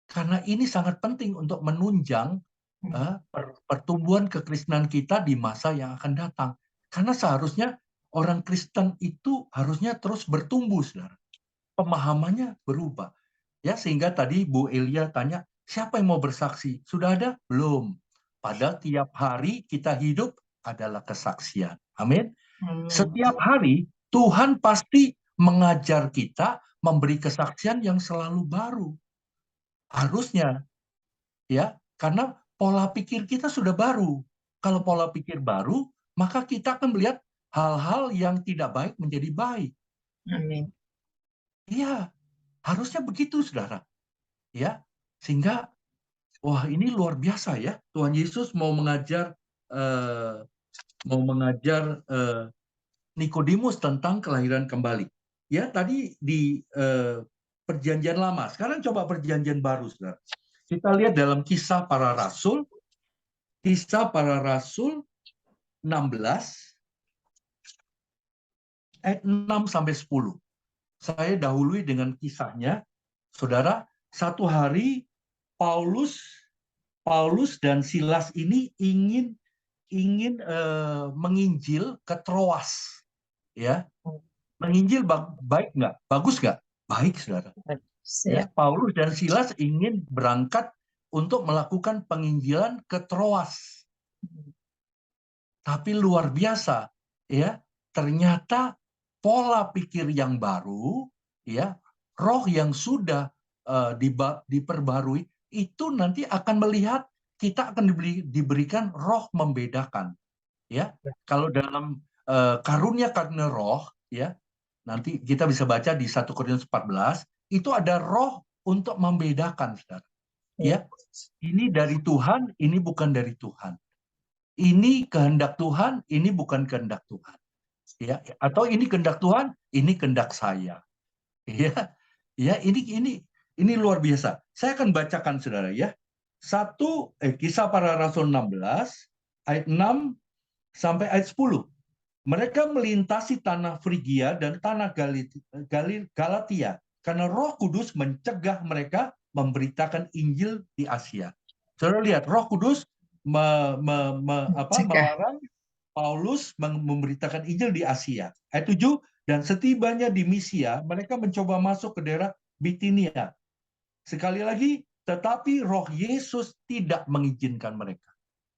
Karena ini sangat penting untuk menunjang pertumbuhan kekristenan kita di masa yang akan datang. Karena seharusnya orang Kristen itu harusnya terus bertumbuh, saudara. Pemahamannya berubah. Ya, sehingga tadi Bu Elia tanya, siapa yang mau bersaksi? Sudah ada? Belum. Padahal tiap hari kita hidup adalah kesaksian. Amin. Setiap hari Tuhan pasti mengajar kita, memberi kesaksian yang selalu baru. Harusnya, ya, karena pola pikir kita sudah baru. Kalau pola pikir baru, maka kita akan melihat hal-hal yang tidak baik menjadi baik. Amin. Iya, harusnya begitu, saudara. Ya, sehingga, wah, ini luar biasa ya. Tuhan Yesus mau mengajar Nikodemus tentang kelahiran kembali. Ya, tadi di Perjanjian Lama. Sekarang coba Perjanjian Baru, saudara. Kita lihat dalam Kisah Para Rasul 16 ayat 6 sampai 10. Saya dahului dengan kisahnya, saudara. Satu hari Paulus dan Silas ini ingin menginjil ke Troas, ya. Menginjil baik nggak? Bagus nggak? Baik, saudara. Ya, Paulus dan Silas ingin berangkat untuk melakukan penginjilan ke Troas. Tapi luar biasa, ya. Ternyata pola pikir yang baru, ya, roh yang sudah diperbarui itu nanti akan melihat kita akan diberikan roh membedakan. Ya, kalau dalam karunia roh, ya, nanti kita bisa baca di 1 Korintus 14, itu ada roh untuk membedakan, saudara. Ya, ini dari Tuhan, ini bukan dari Tuhan. Ini kehendak Tuhan, ini bukan kehendak Tuhan. Ya, atau ini kehendak Tuhan, ini kehendak saya. Ya, ya, ini luar biasa. Saya akan bacakan, saudara, ya. Kisah Para Rasul 16 ayat 6 sampai ayat 10. Mereka melintasi tanah Frigia dan tanah Galatia karena Roh Kudus mencegah mereka memberitakan Injil di Asia. Saudara lihat, Roh Kudus melarang Paulus memberitakan Injil di Asia. Ayat 7, dan setibanya di Misia, mereka mencoba masuk ke daerah Bitinia. Sekali lagi, tetapi Roh Yesus tidak mengizinkan mereka.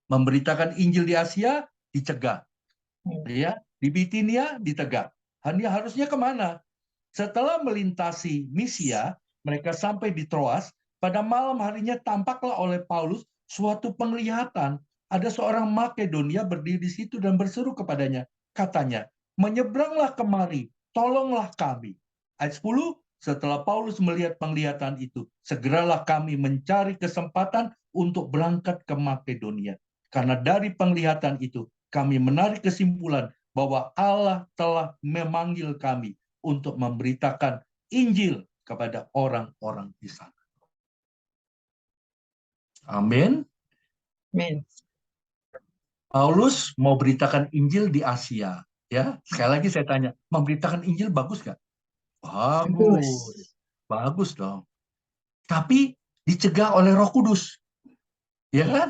Memberitakan Injil di Asia, dicegah. Ya, di Bitinia, ditegak. Hanya harusnya kemana? Setelah melintasi Misia, mereka sampai di Troas. Pada malam harinya tampaklah oleh Paulus suatu penglihatan. Ada seorang Makedonia berdiri di situ dan berseru kepadanya. Katanya, menyeberanglah kemari, tolonglah kami. Ayat 10, setelah Paulus melihat penglihatan itu, segeralah kami mencari kesempatan untuk berangkat ke Makedonia. Karena dari penglihatan itu, kami menarik kesimpulan bahwa Allah telah memanggil kami untuk memberitakan Injil kepada orang-orang di sana. Amin. Amin. Paulus mau beritakan Injil di Asia. Ya, sekali lagi saya tanya, memberitakan Injil bagus nggak? Bagus. Bagus dong. Tapi dicegah oleh Roh Kudus. Ya kan?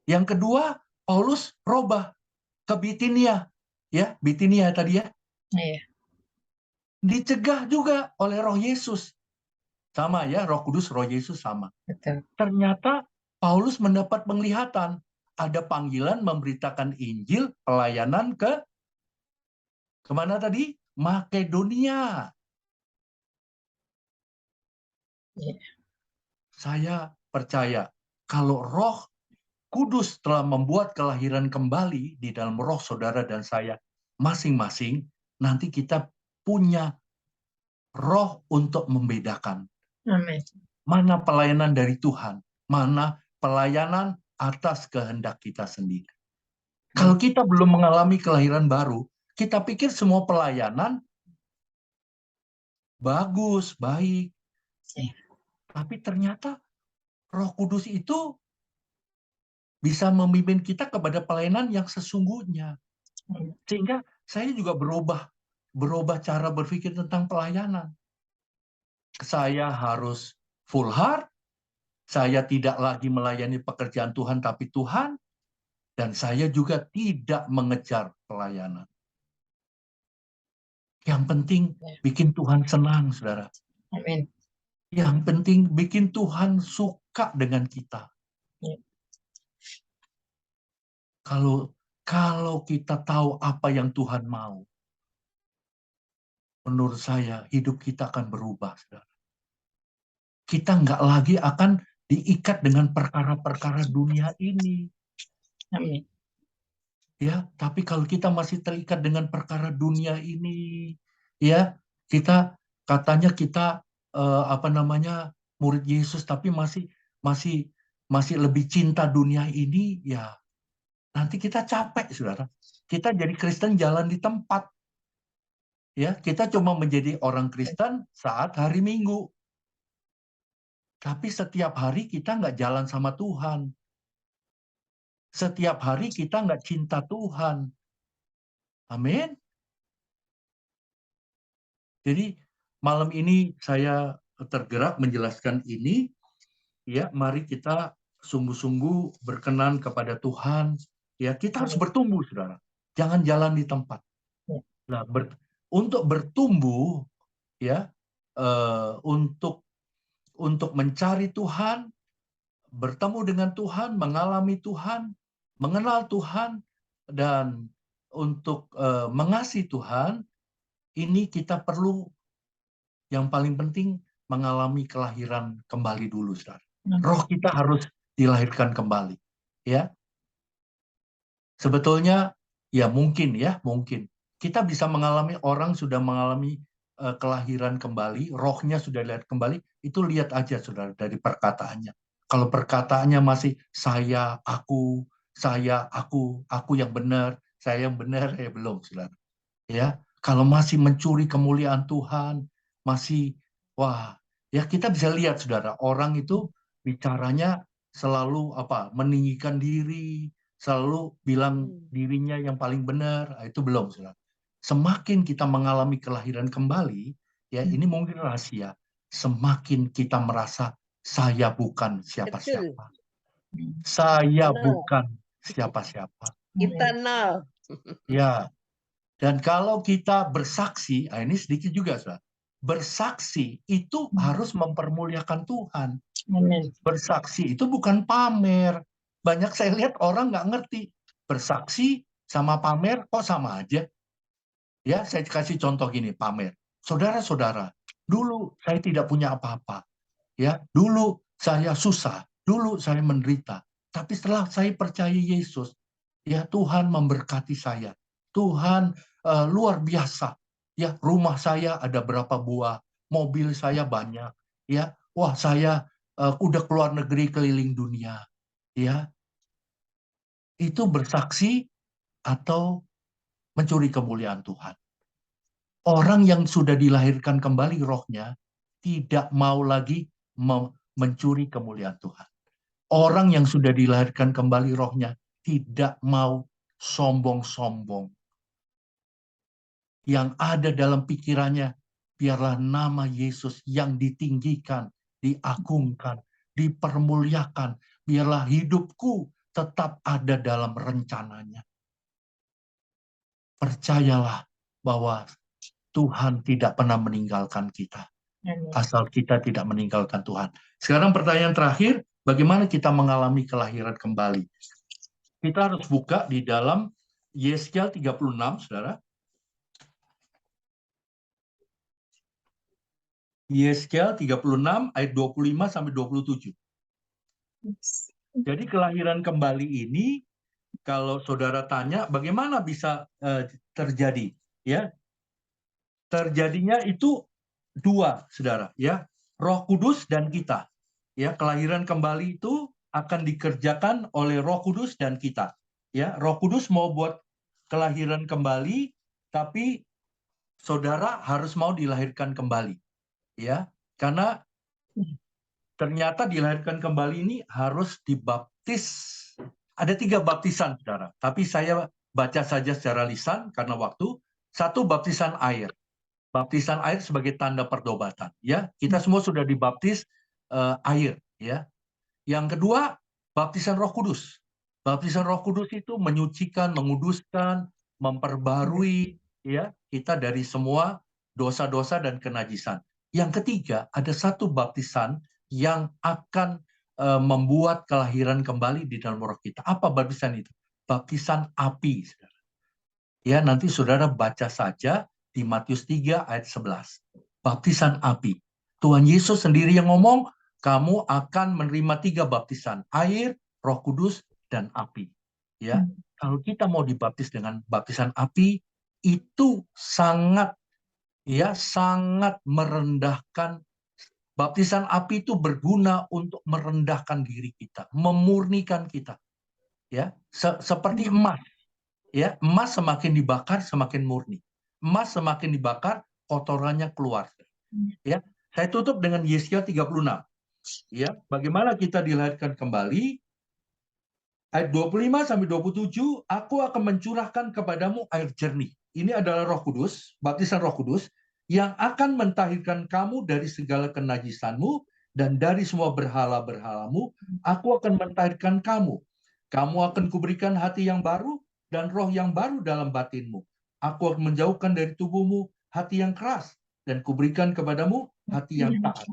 Yang kedua, Paulus robah ke Bitinia. Ya, Bitinia tadi ya. Iya. Dicegah juga oleh Roh Yesus. Sama ya, Roh Kudus, Roh Yesus sama. Betul. Ternyata Paulus mendapat penglihatan. Ada panggilan memberitakan Injil, pelayanan kemana tadi? Makedonia. Iya. Saya percaya kalau Roh Kudus telah membuat kelahiran kembali di dalam roh saudara dan saya masing-masing, nanti kita punya roh untuk membedakan. Amin. Mana pelayanan dari Tuhan, mana pelayanan atas kehendak kita sendiri. Kalau kita belum mengalami kelahiran baru, kita pikir semua pelayanan bagus, baik. Tapi ternyata Roh Kudus itu bisa memimpin kita kepada pelayanan yang sesungguhnya. Sehingga saya juga berubah cara berpikir tentang pelayanan. Saya harus full heart, saya tidak lagi melayani pekerjaan Tuhan tapi Tuhan, dan saya juga tidak mengejar pelayanan. Yang penting bikin Tuhan senang, saudara. Amin. Yang penting bikin Tuhan suka dengan kita. Kalau kita tahu apa yang Tuhan mau, menurut saya hidup kita akan berubah, saudara. Kita nggak lagi akan diikat dengan perkara-perkara dunia ini. Amin. Ya, tapi kalau kita masih terikat dengan perkara dunia ini, ya, kita katanya kita murid Yesus, tapi masih lebih cinta dunia ini, ya. Nanti kita capek, saudara. Kita jadi Kristen jalan di tempat. Ya, kita cuma menjadi orang Kristen saat hari Minggu. Tapi setiap hari kita nggak jalan sama Tuhan. Setiap hari kita nggak cinta Tuhan. Amin. Jadi malam ini saya tergerak menjelaskan ini. Ya, mari kita sungguh-sungguh berkenan kepada Tuhan. Ya, kita harus bertumbuh, saudara. Jangan jalan di tempat. Nah, untuk bertumbuh, ya, untuk mencari Tuhan, bertemu dengan Tuhan, mengalami Tuhan, mengenal Tuhan, dan untuk mengasihi Tuhan, ini kita perlu yang paling penting mengalami kelahiran kembali dulu, saudara. Roh kita harus dilahirkan kembali. Ya, sebetulnya ya mungkin kita bisa mengalami, orang sudah mengalami kelahiran kembali, rohnya sudah lihat kembali, itu lihat aja saudara dari perkataannya. Kalau perkataannya masih saya, aku yang benar, saya yang benar, belum saudara. Ya, kalau masih mencuri kemuliaan Tuhan, masih wah, ya kita bisa lihat saudara, orang itu bicaranya selalu meninggikan diri, selalu bilang dirinya yang paling benar, itu belum saudara. Semakin kita mengalami kelahiran kembali, ya ini mungkin rahasia, semakin kita merasa saya bukan siapa-siapa. Saya bukan siapa-siapa. Kita nol. Ya, dan kalau kita bersaksi, ini sedikit juga, saudara. Bersaksi itu harus mempermuliakan Tuhan. Bersaksi itu bukan pamer. Banyak saya lihat orang nggak ngerti. Bersaksi sama pamer kok sama aja. Ya, saya kasih contoh gini, pamer. Saudara-saudara, dulu saya tidak punya apa-apa. Ya, dulu saya susah, dulu saya menderita. Tapi setelah saya percaya Yesus, ya Tuhan memberkati saya. Tuhan luar biasa. Ya, rumah saya ada berapa buah, mobil saya banyak. Ya, wah saya udah keluar negeri keliling dunia. Ya, itu bersaksi atau mencuri kemuliaan Tuhan. Orang yang sudah dilahirkan kembali rohnya tidak mau lagi mencuri kemuliaan Tuhan. Orang yang sudah dilahirkan kembali rohnya tidak mau sombong-sombong. Yang ada dalam pikirannya, biarlah nama Yesus yang ditinggikan, diagungkan, dipermuliakan. Biarlah hidupku tetap ada dalam rencananya. Percayalah bahwa Tuhan tidak pernah meninggalkan kita. Asal kita tidak meninggalkan Tuhan. Sekarang pertanyaan terakhir, bagaimana kita mengalami kelahiran kembali? Kita harus buka di dalam Yeskiel 36, saudara. Yeskiel 36 ayat 25 sampai 27. Jadi kelahiran kembali ini, kalau saudara tanya bagaimana bisa terjadi, ya terjadinya itu dua, saudara, ya Roh Kudus dan kita. Ya, kelahiran kembali itu akan dikerjakan oleh Roh Kudus dan kita. Ya, Roh Kudus mau buat kelahiran kembali, tapi saudara harus mau dilahirkan kembali. Ya, karena ternyata dilahirkan kembali ini harus dibaptis. Ada 3 baptisan, saudara. Tapi saya baca saja secara lisan karena waktu. 1, baptisan air. Baptisan air sebagai tanda pertobatan. Ya, kita semua sudah dibaptis air. Ya. Yang kedua, baptisan Roh Kudus. Baptisan Roh Kudus itu menyucikan, menguduskan, memperbarui ya kita dari semua dosa-dosa dan kenajisan. Yang ketiga, ada 1 baptisan yang akan membuat kelahiran kembali di dalam roh kita. Apa baptisan itu? Baptisan api. Saudara. Ya, nanti saudara baca saja di Matius 3 ayat 11. Baptisan api. Tuhan Yesus sendiri yang ngomong, kamu akan menerima 3 baptisan, air, Roh Kudus, dan api. Ya, kalau kita mau dibaptis dengan baptisan api, itu sangat merendahkan. Baptisan api itu berguna untuk merendahkan diri kita, memurnikan kita. Ya, seperti emas. Ya, emas semakin dibakar semakin murni. Emas semakin dibakar kotorannya keluar. Ya, saya tutup dengan Yeskiel 36. Ya, bagaimana kita dilahirkan kembali? Ayat 25 sampai 27, aku akan mencurahkan kepadamu air jernih. Ini adalah Roh Kudus, baptisan Roh Kudus yang akan mentahirkan kamu dari segala kenajisanmu dan dari semua berhala-berhalamu. Aku akan mentahirkan kamu. Kamu akan kuberikan hati yang baru dan roh yang baru dalam batinmu. Aku akan menjauhkan dari tubuhmu hati yang keras dan kuberikan kepadamu hati yang taat.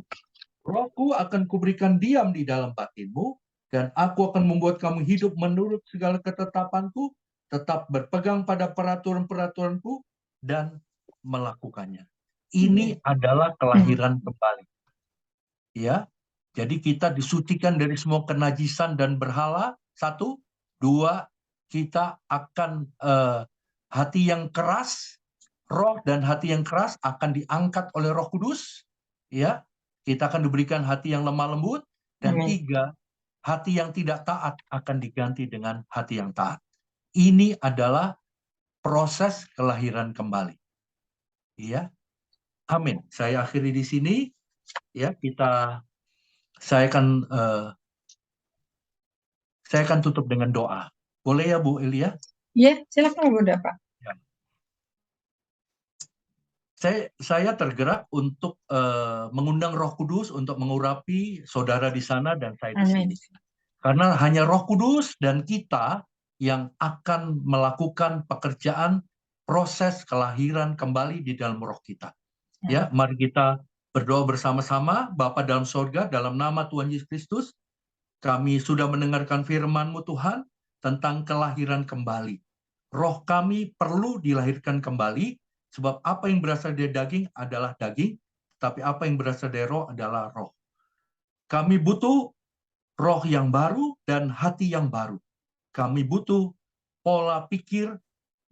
Rohku akan kuberikan diam di dalam batinmu, dan aku akan membuat kamu hidup menurut segala ketetapanku, tetap berpegang pada peraturan-peraturanku, dan melakukannya. Ini adalah kelahiran kembali. Ya, jadi kita disucikan dari semua kenajisan dan berhala, Satu, dua, kita akan hati yang keras, roh dan hati yang keras akan diangkat oleh Roh Kudus, ya. Kita akan diberikan hati yang lemah lembut. Dan Amin. tiga, hati yang tidak taat akan diganti dengan hati yang taat. Ini adalah proses kelahiran kembali. Ya. Amin. Saya akhiri di sini. Ya, saya akan tutup dengan doa. Boleh ya, Bu Elia? Ya, silakan Bunda, Pak. Ya. Saya tergerak untuk mengundang Roh Kudus untuk mengurapi saudara di sana dan saya di Amin. sini. Karena hanya Roh Kudus dan kita yang akan melakukan pekerjaan proses kelahiran kembali di dalam roh kita. Ya, mari kita berdoa bersama-sama. Bapa dalam sorga, dalam nama Tuhan Yesus Kristus, kami sudah mendengarkan firman-Mu Tuhan tentang kelahiran kembali. Roh kami perlu dilahirkan kembali, sebab apa yang berasal dari daging adalah daging, tapi apa yang berasal dari roh adalah roh. Kami butuh roh yang baru dan hati yang baru. Kami butuh pola pikir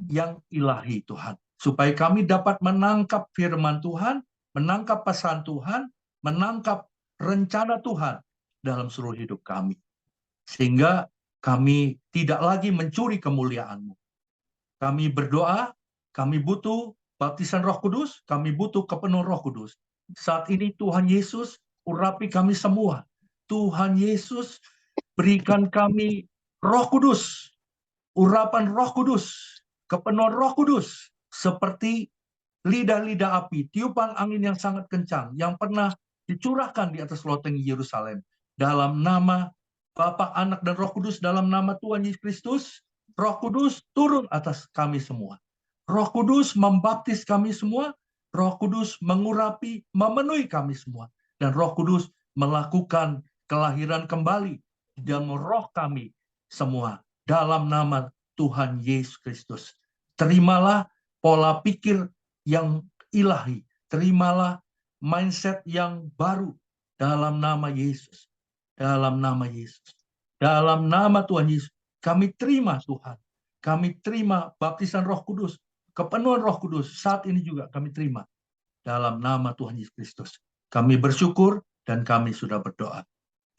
yang ilahi, Tuhan. Supaya kami dapat menangkap firman Tuhan, menangkap pesan Tuhan, menangkap rencana Tuhan dalam seluruh hidup kami. Sehingga kami tidak lagi mencuri kemuliaan-Mu. Kami berdoa, kami butuh baptisan Roh Kudus, kami butuh kepenuhan Roh Kudus. Saat ini Tuhan Yesus urapi kami semua. Tuhan Yesus berikan kami Roh Kudus, urapan Roh Kudus, kepenuhan Roh Kudus, seperti lidah-lidah api, tiupan angin yang sangat kencang, yang pernah dicurahkan di atas loteng Yerusalem. Dalam nama Bapa, Anak, dan Roh Kudus, dalam nama Tuhan Yesus Kristus, Roh Kudus turun atas kami semua. Roh Kudus membaptis kami semua, Roh Kudus mengurapi, memenuhi kami semua. Dan Roh Kudus melakukan kelahiran kembali di dalam roh kami semua. Dalam nama Tuhan Yesus Kristus. Terimalah pola pikir yang ilahi. Terimalah mindset yang baru dalam nama Yesus. Dalam nama Yesus. Dalam nama Tuhan Yesus. Kami terima Tuhan. Kami terima baptisan Roh Kudus. Kepenuhan Roh Kudus saat ini juga kami terima. Dalam nama Tuhan Yesus Kristus. Kami bersyukur dan kami sudah berdoa.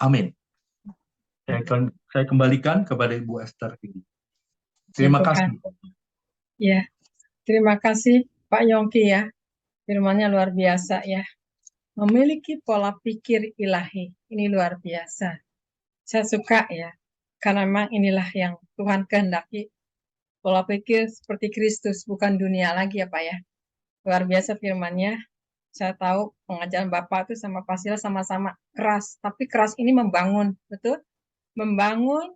Amin. Saya kembalikan kepada Ibu Esther ini. Terima kasih. Ya, terima kasih Pak Yongki ya. Firman-Nya luar biasa ya. Memiliki pola pikir ilahi. Ini luar biasa. Saya suka ya. Karena memang inilah yang Tuhan kehendaki. Pola pikir seperti Kristus, bukan dunia lagi ya Pak ya. Luar biasa firman-Nya. Saya tahu pengajaran Bapak itu sama Pak Sila sama-sama keras. Tapi keras ini membangun, betul? Membangun,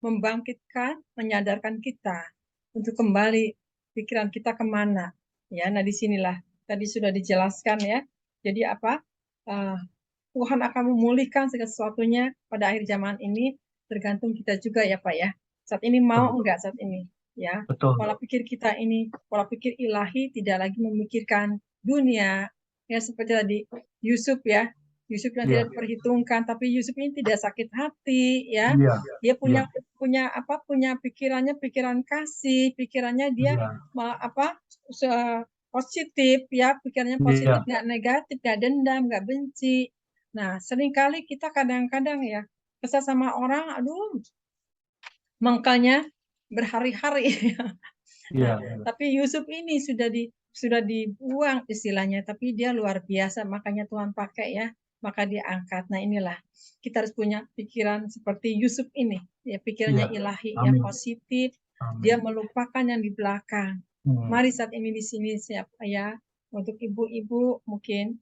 membangkitkan, menyadarkan kita untuk kembali pikiran kita kemana. Ya, nah disinilah tadi sudah dijelaskan ya. Jadi apa? Tuhan akan memulihkan segala sesuatunya pada akhir zaman ini, tergantung kita juga ya Pak ya. Saat ini mau enggak saat ini ya. Betul. Pola pikir kita ini, pola pikir ilahi, tidak lagi memikirkan dunia. Ya seperti tadi Yusuf ya. Yusuf yang tidak diperhitungkan, tapi Yusuf ini tidak sakit hati ya. Dia punya pikiran kasih, pikirannya dia positif ya, pikirannya positif, nggak negatif, nggak dendam, nggak benci. Nah, seringkali kita kadang-kadang ya kesal sama orang, aduh, mengkalnya berhari-hari. Nah, tapi Yusuf ini sudah dibuang istilahnya, tapi dia luar biasa, makanya Tuhan pakai ya, maka dia angkat. Nah, inilah kita harus punya pikiran seperti Yusuf ini, ya pikirannya ilahi, yang positif, dia melupakan yang di belakang. Mari saat ini di sini siapa ya, untuk ibu-ibu mungkin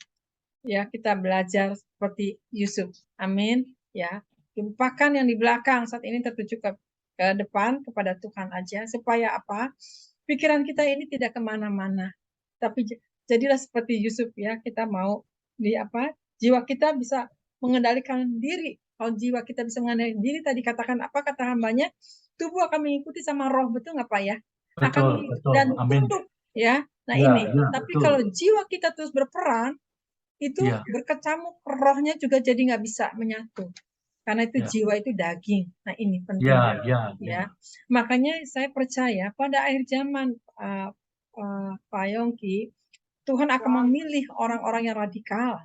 ya kita belajar seperti Yusuf. Amin. Ya, lupakan yang di belakang, saat ini tertuju ke depan kepada Tuhan aja, supaya apa? Pikiran kita ini tidak kemana-mana, tapi jadilah seperti Yusuf ya. Kita mau jiwa kita bisa mengendalikan diri. Kalau jiwa kita bisa mengendalikan diri, tadi katakan apa kata hambanya, tubuh akan mengikuti sama roh, betul nggak Pak ya? Akan dan tunduk ya. Nah ini, tapi kalau jiwa kita terus berperan, itu berkecamuk, rohnya juga jadi nggak bisa menyatu. karena itu Ya. jiwa itu daging. Nah, ini penting. Ya. Makanya saya percaya pada akhir zaman, Pak Yongki, Tuhan akan memilih orang-orang yang radikal,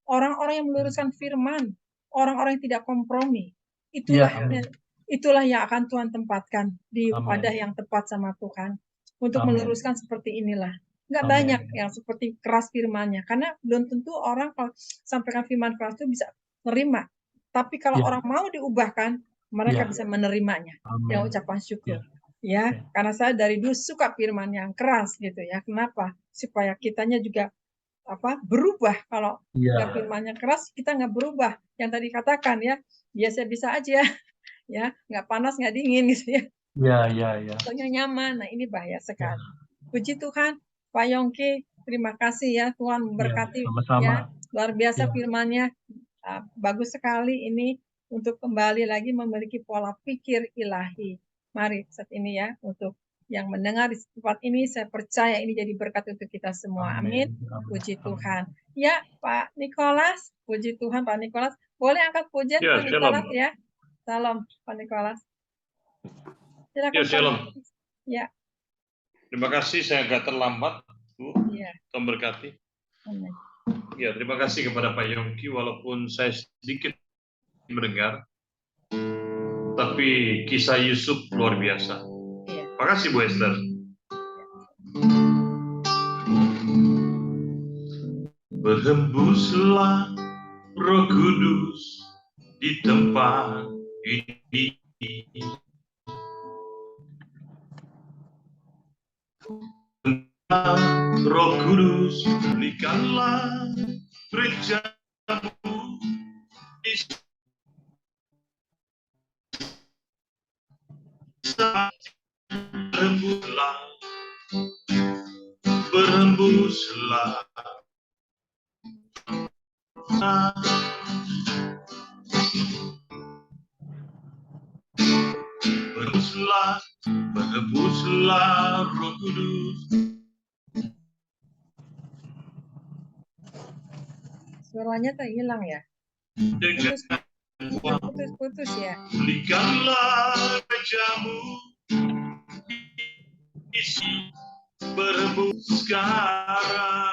orang-orang yang meluruskan firman, orang-orang yang tidak kompromi. Itulah yang akan Tuhan tempatkan di wadah yang tepat sama Tuhan untuk meluruskan seperti inilah. Nggak banyak yang seperti keras firmannya, karena belum tentu orang kalau sampaikan firman keras itu bisa menerima. Tapi kalau orang mau diubahkan, mereka bisa menerimanya. Yang ucapan syukur. Ya, karena saya dari dulu suka firman yang keras gitu ya. Kenapa? Supaya kitanya juga berubah. Kalau firmannya keras, kita nggak berubah. Yang tadi katakan ya, biasa-biasa aja, ya, nggak panas nggak dingin gitu ya. Pokoknya nyaman. Nah, ini bahaya sekali. Puji Tuhan, Pak Yongki, terima kasih ya, Tuhan memberkati. Ya, luar biasa firman-Nya, bagus sekali ini untuk kembali lagi memiliki pola pikir ilahi. Mari saat ini ya, untuk yang mendengar di tempat ini, saya percaya ini jadi berkat untuk kita semua. Amin. Puji Tuhan. Ya, Pak Nikolas, puji Tuhan Pak Nikolas. Boleh angkat pujian Pak Nikolas ya. Salam Pak Nikolas. Silakan. Shalom. Ya. Terima kasih, saya agak terlambat, Bu. Iya. Tuhan berkati. Amin. Ya, terima kasih kepada Pak Yongki, walaupun saya sedikit mendengar, tapi kisah Yusuf luar biasa. Iya. Terima kasih, Bu Esther. Berhembuslah Roh Kudus di tempat ini. Roh Kudus, pulihkanlah gereja-Mu di berhembuslah, berhembuslah Roh Kudus. Suaranya tak hilang ya? Putus-putus ya? Pulihkanlah gereja-Mu, isi berhembus sekarang.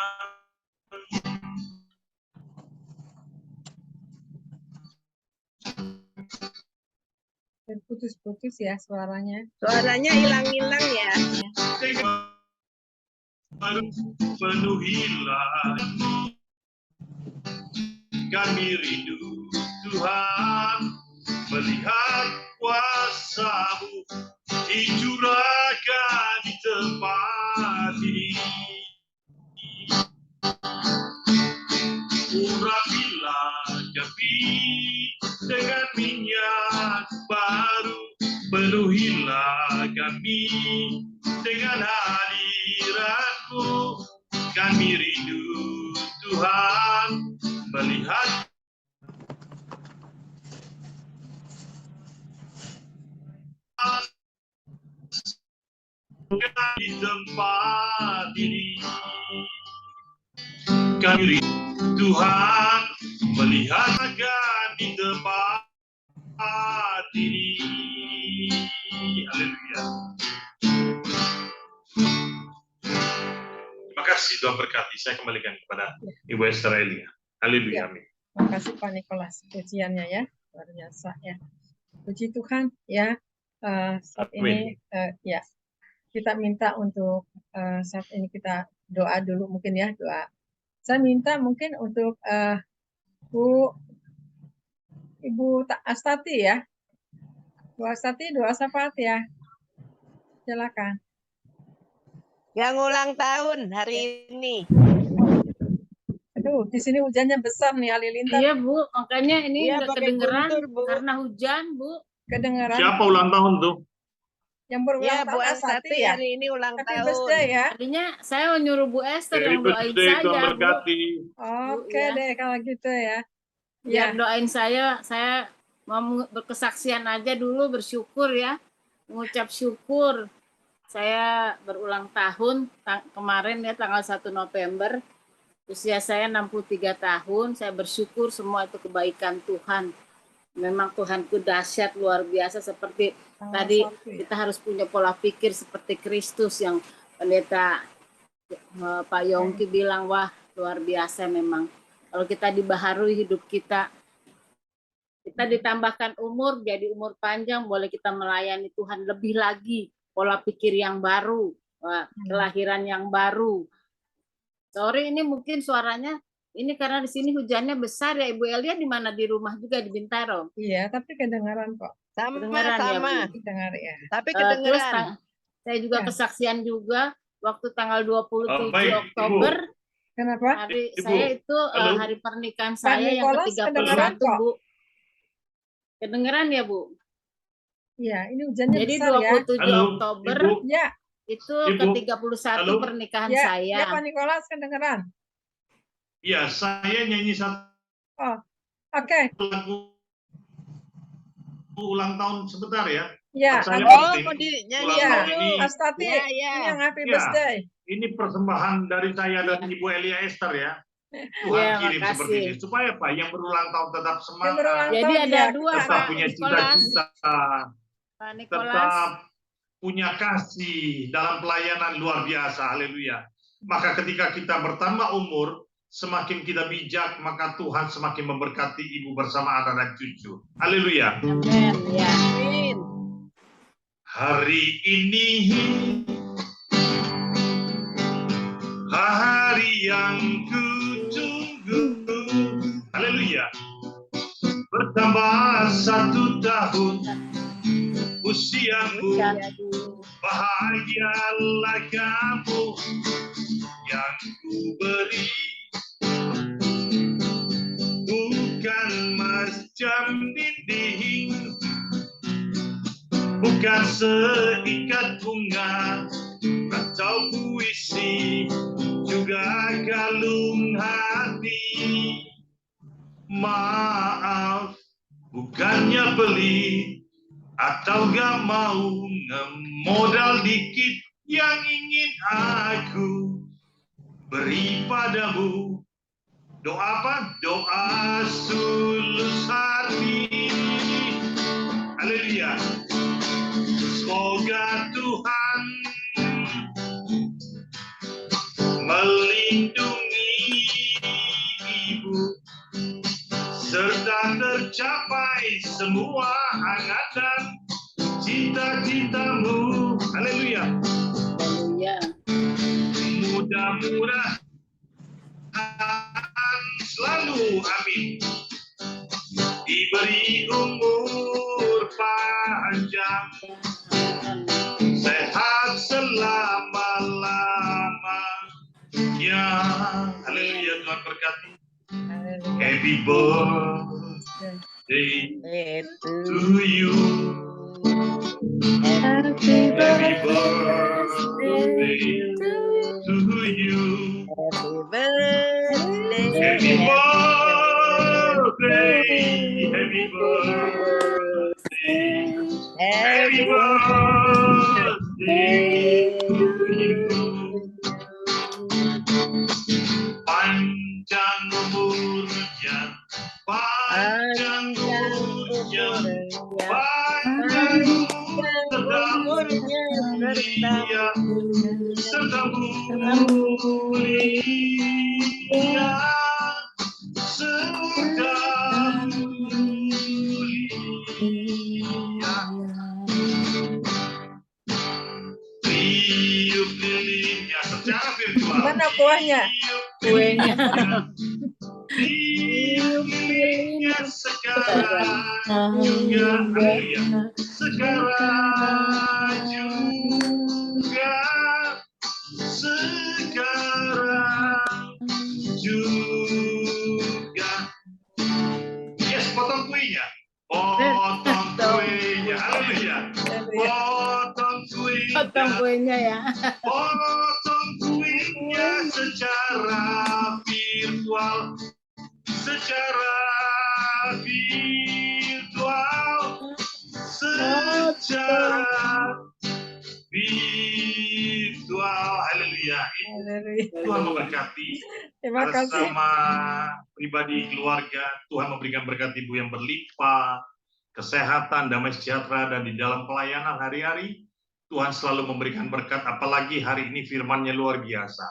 Putus-putus ya suaranya. Suaranya hilang-hilang ya. Penuhilah kami rindu Tuhan, melihat kuasa-Mu dicurahkan di tempat ini. Urapilah kami dengan minyak baru, penuhilah kami dengan hadirat-Mu. Kami rindu Tuhan, melihat di tempat ini. Kami rindu Tuhan, melihat akan di tempat ini. Haleluya. Terima kasih, Tuhan berkati. Saya kembalikan kepada Ibu Esther Elia. Haleluya. Amin. Terima kasih Pak Nikolas pujiannya ya, luar biasa ya. Puji Tuhan ya. Saat ini ya kita minta untuk saat ini kita doa dulu mungkin ya, doa. Saya minta mungkin untuk Ibu Astati ya. Bu Astati doa syafaat ya. Silakan. Yang ulang tahun hari ini. Aduh, di sini hujannya besar nih, halilintar. Iya, Bu. Makanya ini Iya, nggak pakai kedengeran guntur, Bu. karena hujan, Bu. Kedengeran. Siapa ulang tahun tuh? Yang berulang Ya, Bu tahun Astati ya. hari ini ulang Happy tahun. birthday ya. Tadinya saya mau nyuruh Bu Esther yang doain Tuhan saya, Bu. berkati. Oke ya. deh kalau gitu ya. Biar Ya. doain saya mau berkesaksian aja dulu, bersyukur ya. Mengucap syukur. Saya berulang tahun kemarin ya tanggal 1 November. Usia saya 63 tahun. Saya bersyukur semua itu kebaikan Tuhan. Memang Tuhanku dahsyat, luar biasa. Seperti Tanggal tadi 1 ya. kita harus punya pola pikir seperti Kristus yang pendeta Pak Yongki bilang, wah luar biasa memang. Kalau kita dibaharui hidup kita ditambahkan umur, jadi umur panjang, boleh kita melayani Tuhan lebih lagi. Pola pikir yang baru, kelahiran yang baru. Sorry, ini mungkin suaranya, ini karena di sini hujannya besar ya. Ibu Elia di mana? Di rumah juga di Bintaro. Iya, tapi kedengaran kok. Kedengeran ya, Bu? Kedengar ya. Tapi Terus kedengeran. saya juga Ya. kesaksian juga waktu tanggal 27 Baik, Oktober. Kenapa? Hari Ibu, saya itu halo. hari pernikahan saya yang Nicholas kedengeran ke-31, kok. Bu. Kedengeran ya, Bu? Iya, ini hujannya Jadi besar ya. 27 Halo, Oktober Ibu. Ya, itu Ibu. ke-31 Halo. pernikahan ya, saya. ya Pak Nicholas kedengeran. Ya, saya nyanyi satu Oh, oke. lagu ulang tahun sebentar ya. Ya, Saya nanti penting. Mau dinyanyi Ulang Iya. tahun ini, Astati, Ya, ya. ini yang happy Ya. birthday. ini persembahan dari saya dan Ibu Elia Esther ya. Tuhan Ya, kirim makasih. seperti ini supaya Pak yang berulang tahun tetap Yang semangat, berulang Jadi tahun ada ya, dua, kita- tetap Pak punya Nicholas. cita-cita, Pak Nicholas. tetap punya kasih dalam pelayanan luar biasa. Haleluya. Maka ketika kita bertambah umur, semakin kita bijak, maka Tuhan semakin memberkati ibu bersama anak dan cucu. Haleluya. Amin. Ya. Amin. Hari ini hari yang kutunggu. Haleluya. Bertambah 1 tahun usiamu, bahagialah kamu yang ku beri. Bukan emas jam dinding, bukan seikat bunga atau puisi, juga kalung hati. Maaf, bukannya pelit atau gak mau ngemodal dikit yang ingin aku beri padamu. Doa apa? Doa tulus hati. Haleluya. Semoga Tuhan melindungi ibu serta tercapai semua angatan cita-citamu. Haleluya. Haleluya. Mudah-mudahan selalu, amin, diberi umur panjang, sehat selama-lamanya. Haleluya, Tuhan berkati. Happy birthday to you. Happy birthday to you. Happy birthday. Happy birthday. Happy birthday. Happy birthday to you. Panjang umurnya, panjang umurnya, panjang umurnya serta mulia, serta mulia. Tiup lilinnya secara virtual. Mana kuahnya? Kuenya. Tiup lilinnya sekarang juga, haleluya. Sekarang juga, sekarang juga. Yes, potong kuenya. Potong kuenya, haleluya. Potong Potong kuenya. kuenya ya. Potong kuenya secara virtual, secara virtual, secara virtual. Haleluya. Haleluya. Tuhan memberkati. Terima Atas kasih. nama pribadi keluarga, Tuhan memberikan berkat ibu yang berlimpah, kesehatan, damai sejahtera, dan di dalam pelayanan hari-hari, Tuhan selalu memberikan berkat, apalagi hari ini firman-Nya luar biasa.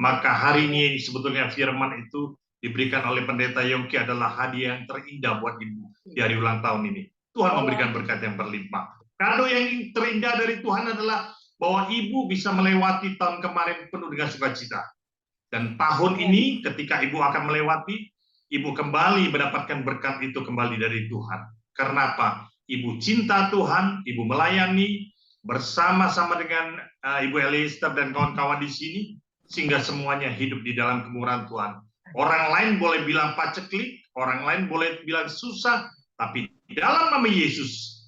Maka hari ini sebetulnya firman itu diberikan oleh Pendeta Yongki adalah hadiah yang terindah buat ibu di hari ulang tahun ini. Tuhan memberikan berkat yang berlimpah. Kado yang terindah dari Tuhan adalah bahwa ibu bisa melewati tahun kemarin penuh dengan sukacita. Dan tahun ini ketika ibu akan melewati, ibu kembali mendapatkan berkat itu kembali dari Tuhan. Karena apa? Ibu cinta Tuhan, ibu melayani bersama-sama dengan Ibu Elista dan kawan-kawan di sini, sehingga semuanya hidup di dalam kemurahan Tuhan. Orang lain boleh bilang paceklik, orang lain boleh bilang susah, tapi di dalam nama Yesus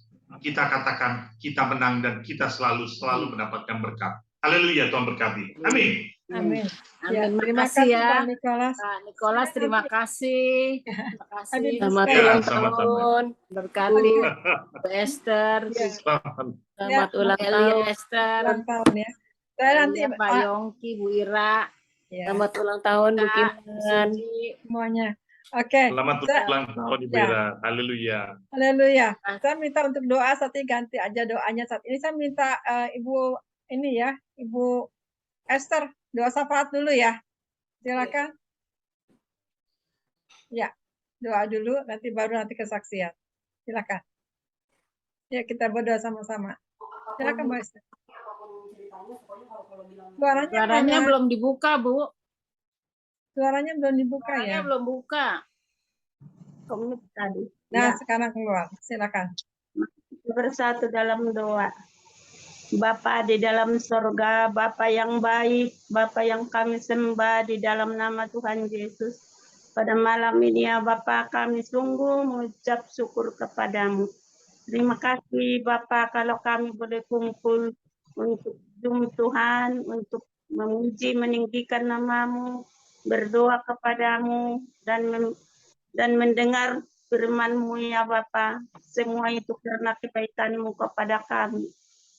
kita katakan kita menang dan kita selalu mendapatkan berkat. Haleluya, Tuhan berkati. Amin. Amin. Amin. Terima Makasih kasih ya. Pak Nikolas. Pak Nikolas, terima kasih. Terima kasih. Amin. Selamat Ya, ulang sama-sama. tahun. Berkati Bu Esther. Ya. Selamat Ya, ulang tahun Esther. Ulang tahun ya. Saya nanti Ya, Pak Yongki, Bu Ira. ya, Selamat ulang tahun Bu Kak, Kiman. semuanya. Oke. Selamat Saya- ulang tahun Ibu Ya. Ira. Haleluya. Haleluya. Saya minta untuk doa saat ini, ganti aja doanya saat ini. Saya minta Ibu ini ya, Ibu Esther, doa syafaat dulu ya. Silakan. Ya, doa dulu, baru nanti kesaksian. Silakan. Ya, kita berdoa sama-sama. Silakan, Mbak Esther. Suaranya mana? belum dibuka, Bu. Suaranya belum dibuka Suaranya ya. belum buka. Komit tadi. Nah, Ya, sekarang keluar. Silakan. bersatu dalam doa. Bapa di dalam sorga, Bapa yang baik, Bapa yang kami sembah di dalam nama Tuhan Yesus. Pada malam ini ya Bapa, kami sungguh mengucap syukur kepadamu. Terima kasih Bapa kalau kami boleh kumpul untuk Zoom Tuhan, untuk memuji, meninggikan namamu, berdoa kepadamu, dan mendengar firman-Mu ya Bapa. Semua itu karena kebaikan-Mu kepada kami.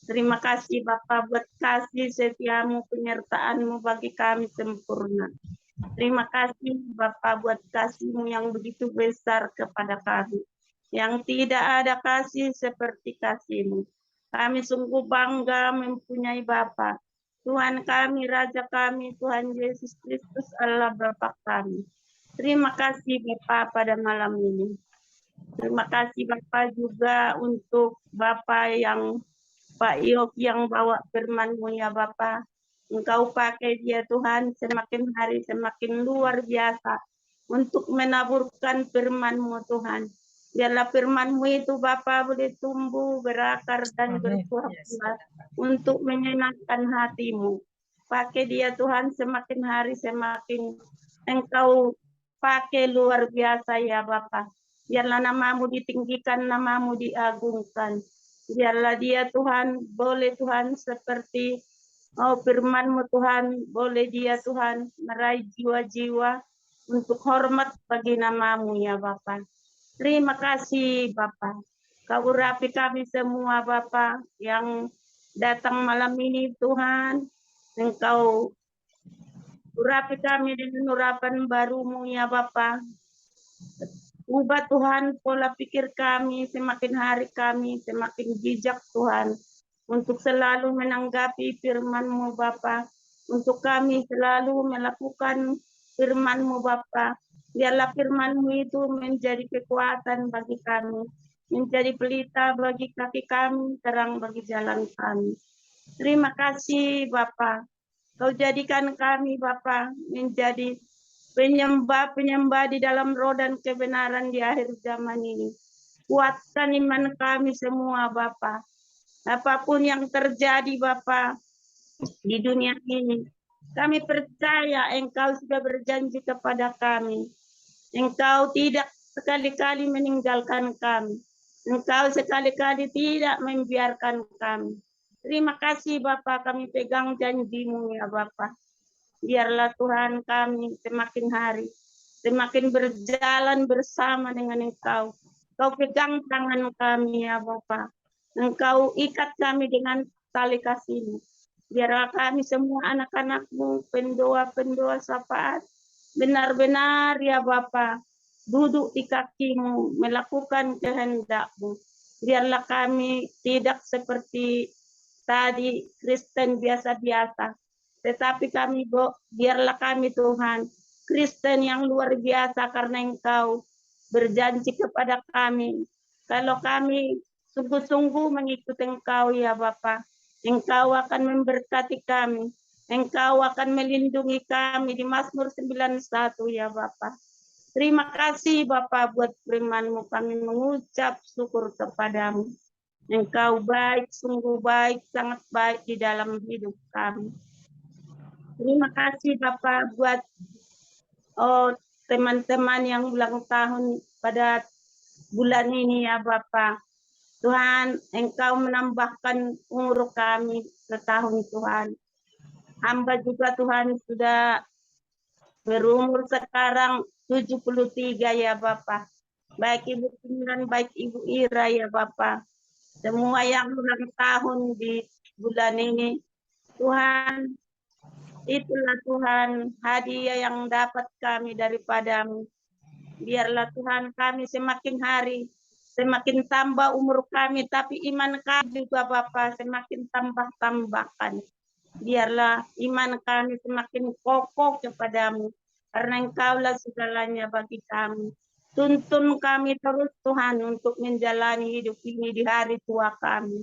Terima kasih Bapa buat kasih setiamu, penyertaan-Mu bagi kami sempurna. Terima kasih Bapa buat kasih-Mu yang begitu besar kepada kami. Yang tidak ada kasih seperti kasih-Mu. Kami sungguh bangga mempunyai Bapa. Tuhan kami, Raja kami, Tuhan Yesus Kristus Allah Bapa kami. Terima kasih Bapa pada malam ini. Terima kasih Bapa juga untuk Bapa yang Pak Yogi yang bawa firman-Mu ya Bapa. Engkau pakai dia Tuhan semakin hari semakin luar biasa untuk menaburkan firman-Mu Tuhan. Biarlah firman-Mu itu Bapa boleh tumbuh, berakar dan Amin. berbuah untuk menyenangkan hati-Mu. Pakai dia Tuhan semakin hari semakin Engkau pakai luar biasa ya Bapa. Biarlah namamu ditinggikan, namamu diagungkan. Biarlah dia Tuhan, boleh Tuhan seperti firman-Mu Tuhan, boleh dia Tuhan meraih jiwa-jiwa untuk hormat bagi namamu ya Bapa. Terima kasih Bapa. Kau urapi kami semua Bapa yang datang malam ini Tuhan. Engkau urapi kami dengan urapan baru-Mu ya Bapa. Ubah Tuhan pola pikir kami, semakin hari kami semakin bijak Tuhan. Untuk selalu menanggapi firman-Mu Bapa. Untuk kami selalu melakukan firman-Mu Bapa. Biarlah firman-Mu itu menjadi kekuatan bagi kami. Menjadi pelita bagi kaki kami, terang bagi jalan kami. Terima kasih Bapa. Kau jadikan kami Bapa menjadi penyembah-penyembah di dalam roh dan kebenaran di akhir zaman ini. Kuatkan iman kami semua Bapa. Apapun yang terjadi Bapa di dunia ini, kami percaya Engkau sudah berjanji kepada kami. Engkau tidak sekali-kali meninggalkan kami. Engkau sekali-kali tidak membiarkan kami. Terima kasih Bapa, kami pegang janji-Mu ya Bapa. Biarlah Tuhan kami semakin hari, semakin berjalan bersama dengan Engkau. Kau pegang tangan kami ya Bapa. Engkau ikat kami dengan tali kasih-Mu. Biarlah kami semua anak-anak-Mu, pendoa-pendoa syafaat, benar-benar ya Bapa, duduk di kaki-Mu, melakukan kehendak-Mu. Biarlah kami tidak seperti tadi Kristen biasa-biasa, tetapi kami biarlah kami Tuhan, Kristen yang luar biasa karena Engkau berjanji kepada kami, kalau kami sungguh-sungguh mengikuti Engkau ya Bapa, Engkau akan memberkati kami, Engkau akan melindungi kami di Mazmur 91 ya Bapa. Terima kasih Bapa buat firman-Mu, kami mengucap syukur kepadamu. Engkau baik, sungguh baik, sangat baik di dalam hidup kami. Terima kasih Bapak buat teman-teman yang ulang tahun pada bulan ini ya Bapak. Tuhan, Engkau menambahkan umur kami setahun Tuhan. Hamba juga Tuhan sudah berumur sekarang 73 ya Bapak. Baik Ibu Timran, baik Ibu Ira ya Bapak. Semua yang ulang tahun di bulan ini, Tuhan, itulah Tuhan hadiah yang dapat kami daripadamu. Biarlah Tuhan kami semakin hari, semakin tambah umur kami, tapi iman kami juga Bapa semakin tambahkan. Biarlah iman kami semakin kokoh kepadamu, karena Engkaulah segalanya bagi kami. Tuntun kami terus Tuhan untuk menjalani hidup ini di hari tua kami.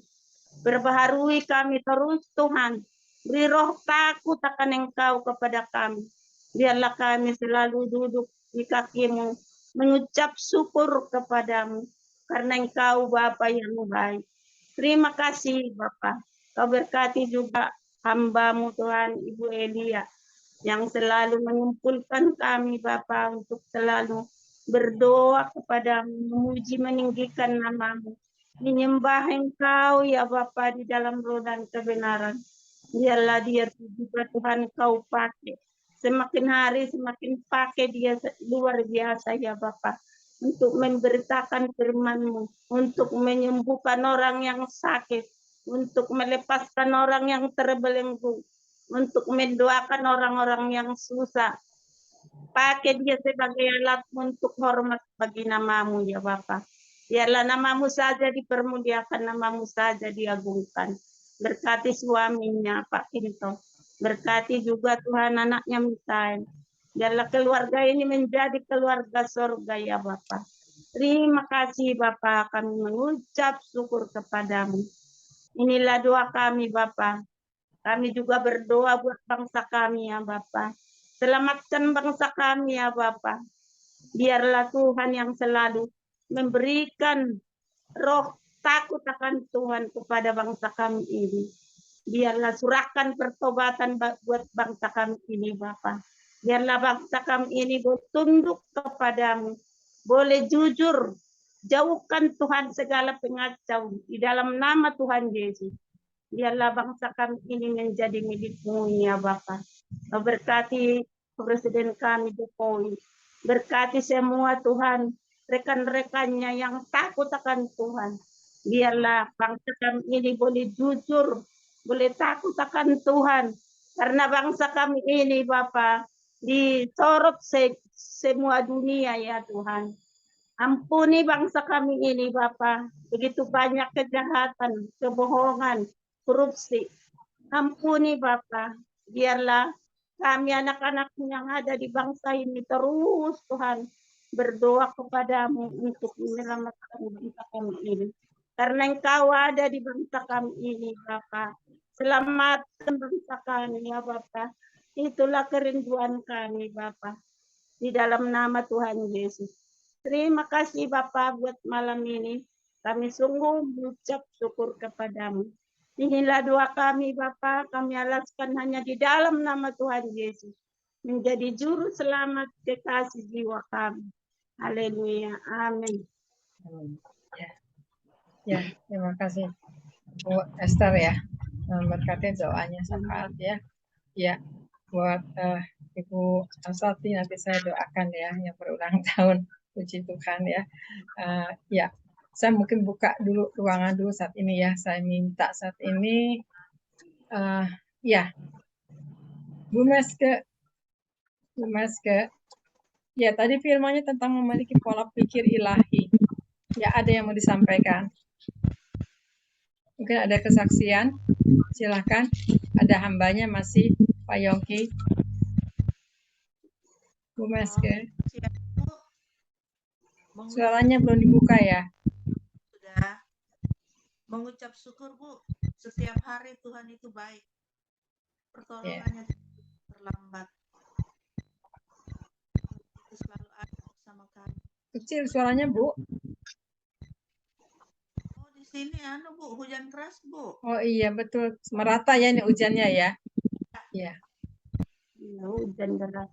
Berbaharui kami terus Tuhan. Beri roh takut akan Engkau kepada kami. Biarlah kami selalu duduk di kaki-Mu, mengucap syukur kepadamu. Karena Engkau Bapa yang baik. Terima kasih Bapa. Kau berkati juga hamba-Mu Tuhan Ibu Elia, yang selalu mengumpulkan kami Bapa untuk selalu berdoa kepadamu, memuji meninggikan nama-Mu, menyembah Engkau ya Bapa di dalam roh dan kebenaran. Biarlah dia juga Tuhan Kau pakai. Semakin hari semakin pakai dia luar biasa ya Bapa, untuk memberitakan firman-Mu, untuk menyembuhkan orang yang sakit, untuk melepaskan orang yang terbelenggu, untuk mendoakan orang-orang yang susah. Pakai dia sebagai alat untuk hormat bagi nama-Mu ya Bapa. Biarlah nama-Mu saja dipermuliakan, nama-Mu saja diagungkan. Berkati suaminya Pak Kinto. Berkati juga Tuhan anaknya Mikael. Biarlah keluarga ini menjadi keluarga surga ya Bapa. Terima kasih Bapa, kami mengucap syukur kepadamu. Inilah doa kami Bapa. Kami juga berdoa buat bangsa kami ya Bapa. Selamatkan bangsa kami ya Bapa. Biarlah Tuhan yang selalu memberikan roh takut akan Tuhan kepada bangsa kami ini. Biarlah surahkan pertobatan buat bangsa kami ini Bapa. Biarlah bangsa kami ini bertunduk kepadamu. Boleh jujur, jauhkan Tuhan segala pengacau di dalam nama Tuhan Yesus. Biarlah bangsa kami ini menjadi milik-Mu ya Bapa. Berkati Presiden kami Jokowi. Berkati semua Tuhan, rekan-rekannya yang takut akan Tuhan. Biarlah bangsa kami ini boleh jujur, boleh takut akan Tuhan. Karena bangsa kami ini Bapa disorot semua dunia ya Tuhan. Ampuni bangsa kami ini Bapa, begitu banyak kejahatan, kebohongan, korupsi. Ampuni Bapa, biarlah kami anak-anak-Mu yang ada di bangsa ini terus Tuhan berdoa kepadamu untuk menyelamatkan bangsa kami ini. Karena Engkau ada di bangsa kami ini Bapa. Selamatkan bangsa kami ya Bapa. Itulah kerinduan kami Bapa. Di dalam nama Tuhan Yesus. Terima kasih Bapa buat malam ini. Kami sungguh mengucap syukur kepadamu. Inilah doa kami Bapa, kami alaskan hanya di dalam nama Tuhan Yesus. Menjadi juru selamat kekasih jiwa kami. Haleluya. Amin. Ya, terima kasih Bu Esther ya. Berkati doanya syafaat ya. Ya, buat Ibu Asati nanti saya doakan ya yang berulang tahun. Puji Tuhan ya. Ya, saya mungkin buka dulu ruangan dulu saat ini ya. Saya minta saat ini Ya, Bu Meske. Ya, tadi firman-Nya tentang memiliki pola pikir ilahi. Ya, ada yang mau disampaikan? Mungkin ada kesaksian? Silahkan. Ada hambanya masih, Pak Yongki. Bu Meske. Suaranya belum dibuka ya? Sudah mengucap syukur, Bu. Setiap hari Tuhan itu baik. Pertolongannya terlambat. Itu selalu ada bersama kami. Kecil suaranya, Bu. Oh, di sini Bu, hujan keras, Bu. Oh iya, betul. Merata ya ini hujannya ya? Ya. Ya, hujan deras.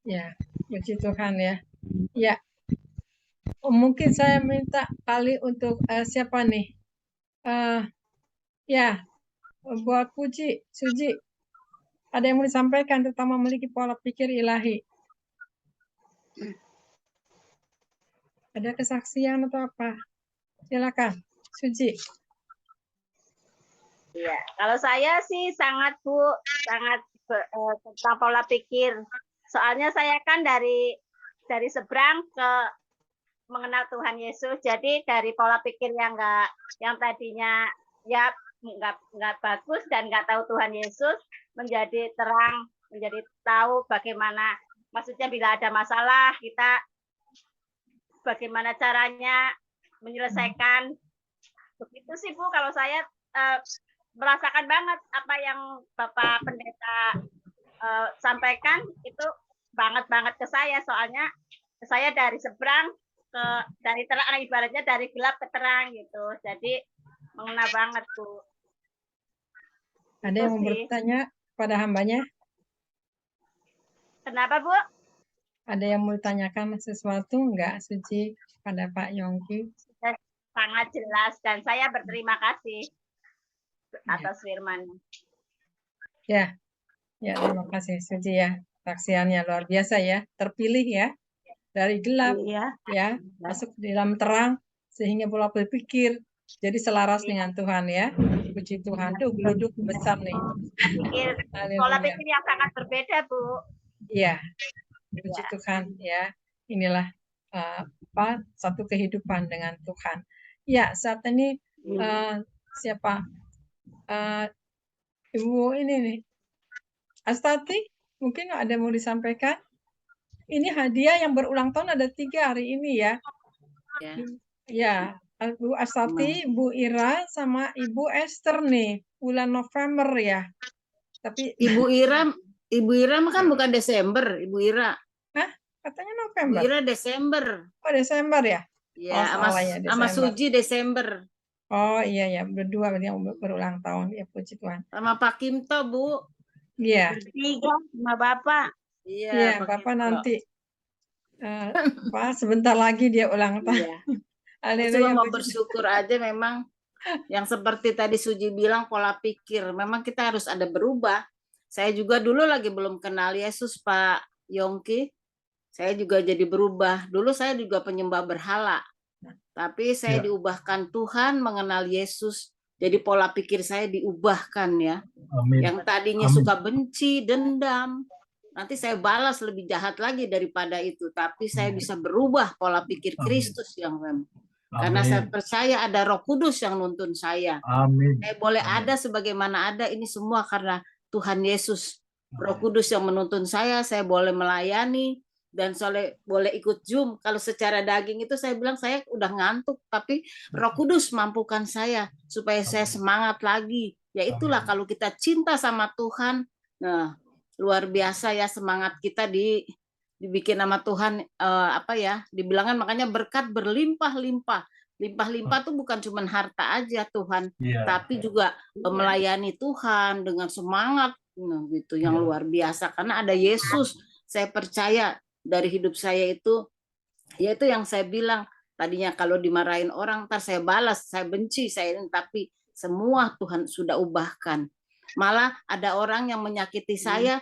Ya, puji Tuhan ya. Ya, mungkin saya minta kali untuk siapa nih? Ya, buat Puji, Suji. Ada yang mau disampaikan tentang memiliki pola pikir ilahi? Ada kesaksian atau apa? Silakan, Suji. Iya, kalau saya sih sangat Bu, sangat tentang pola pikir. Soalnya saya kan dari seberang ke mengenal Tuhan Yesus. Jadi dari pola pikir yang tadinya ya nggak bagus dan nggak tahu Tuhan Yesus menjadi terang, menjadi tahu bagaimana, maksudnya bila ada masalah kita bagaimana caranya menyelesaikan. Begitu sih Bu, kalau saya merasakan banget apa yang Bapak Pendeta sampaikan itu banget ke saya, soalnya saya dari seberang dari terang, ibaratnya dari gelap ke terang gitu, jadi mengena banget Bu. Ada yang mau bertanya pada hambanya? Kenapa Bu? Ada yang mau ditanyakan sesuatu enggak, Suci, pada Pak Yongki? Sangat jelas dan saya berterima kasih atas firman. Ya, terima kasih Suci ya. Saksiannya luar biasa ya, terpilih ya dari gelap ya masuk di dalam terang sehingga pola berpikir jadi selaras dengan Tuhan ya. Puji Tuhan, tuh geluduk besar nih. Pola pikir yang sangat berbeda Bu. Iya, puji Tuhan ya. Inilah satu kehidupan dengan Tuhan. Ya, saat ini siapa? Ibu ini nih, Astati, mungkin ada mau disampaikan? Ini hadiah yang berulang tahun ada 3 hari ini ya. Ya, Bu Astati, Bu Ira, sama Ibu Esther nih, bulan November ya. Tapi Ibu Ira kan bukan Desember, Ibu Ira. Hah? Katanya November. Ibu Ira Desember. Oh, Desember ya? Ya, sama Suji Desember. Oh iya, berdua yang berulang tahun ya, puji Tuhan. Sama Pak Kimto, Bu. Iya. Bertiga sama Bapak. Iya, Bapak nanti sebentar lagi dia ulang tahun. Cuma mau bersyukur aja, memang yang seperti tadi Suji bilang, pola pikir. Memang kita harus ada berubah. Saya juga dulu lagi belum kenal Yesus, Pak Yongki. Saya juga jadi berubah. Dulu saya juga penyembah berhala. Tapi saya diubahkan Tuhan mengenal Yesus. Jadi pola pikir saya diubahkan ya. Amin. Yang tadinya suka benci, dendam. Nanti saya balas lebih jahat lagi daripada itu. Tapi saya bisa berubah pola pikir Kristus yang memang. Karena saya percaya ada Roh Kudus yang nuntun saya. Amin. Saya boleh ada sebagaimana ada, ini semua karena Tuhan Yesus. Roh Kudus yang menuntun saya boleh melayani dan boleh ikut Zoom. Kalau secara daging itu saya bilang saya udah ngantuk, tapi Roh Kudus mampukan saya supaya saya semangat lagi. Ya itulah kalau kita cinta sama Tuhan, nah luar biasa ya semangat kita dibikin sama Tuhan, dibilangkan makanya berkat berlimpah-limpah. Limpah-limpah tuh bukan cuma harta aja Tuhan, tapi juga melayani Tuhan dengan semangat gitu yang luar biasa karena ada Yesus. Saya percaya dari hidup saya itu, yaitu yang saya bilang tadinya kalau dimarahin orang, ntar saya balas, saya benci, tapi semua Tuhan sudah ubahkan. Malah ada orang yang menyakiti saya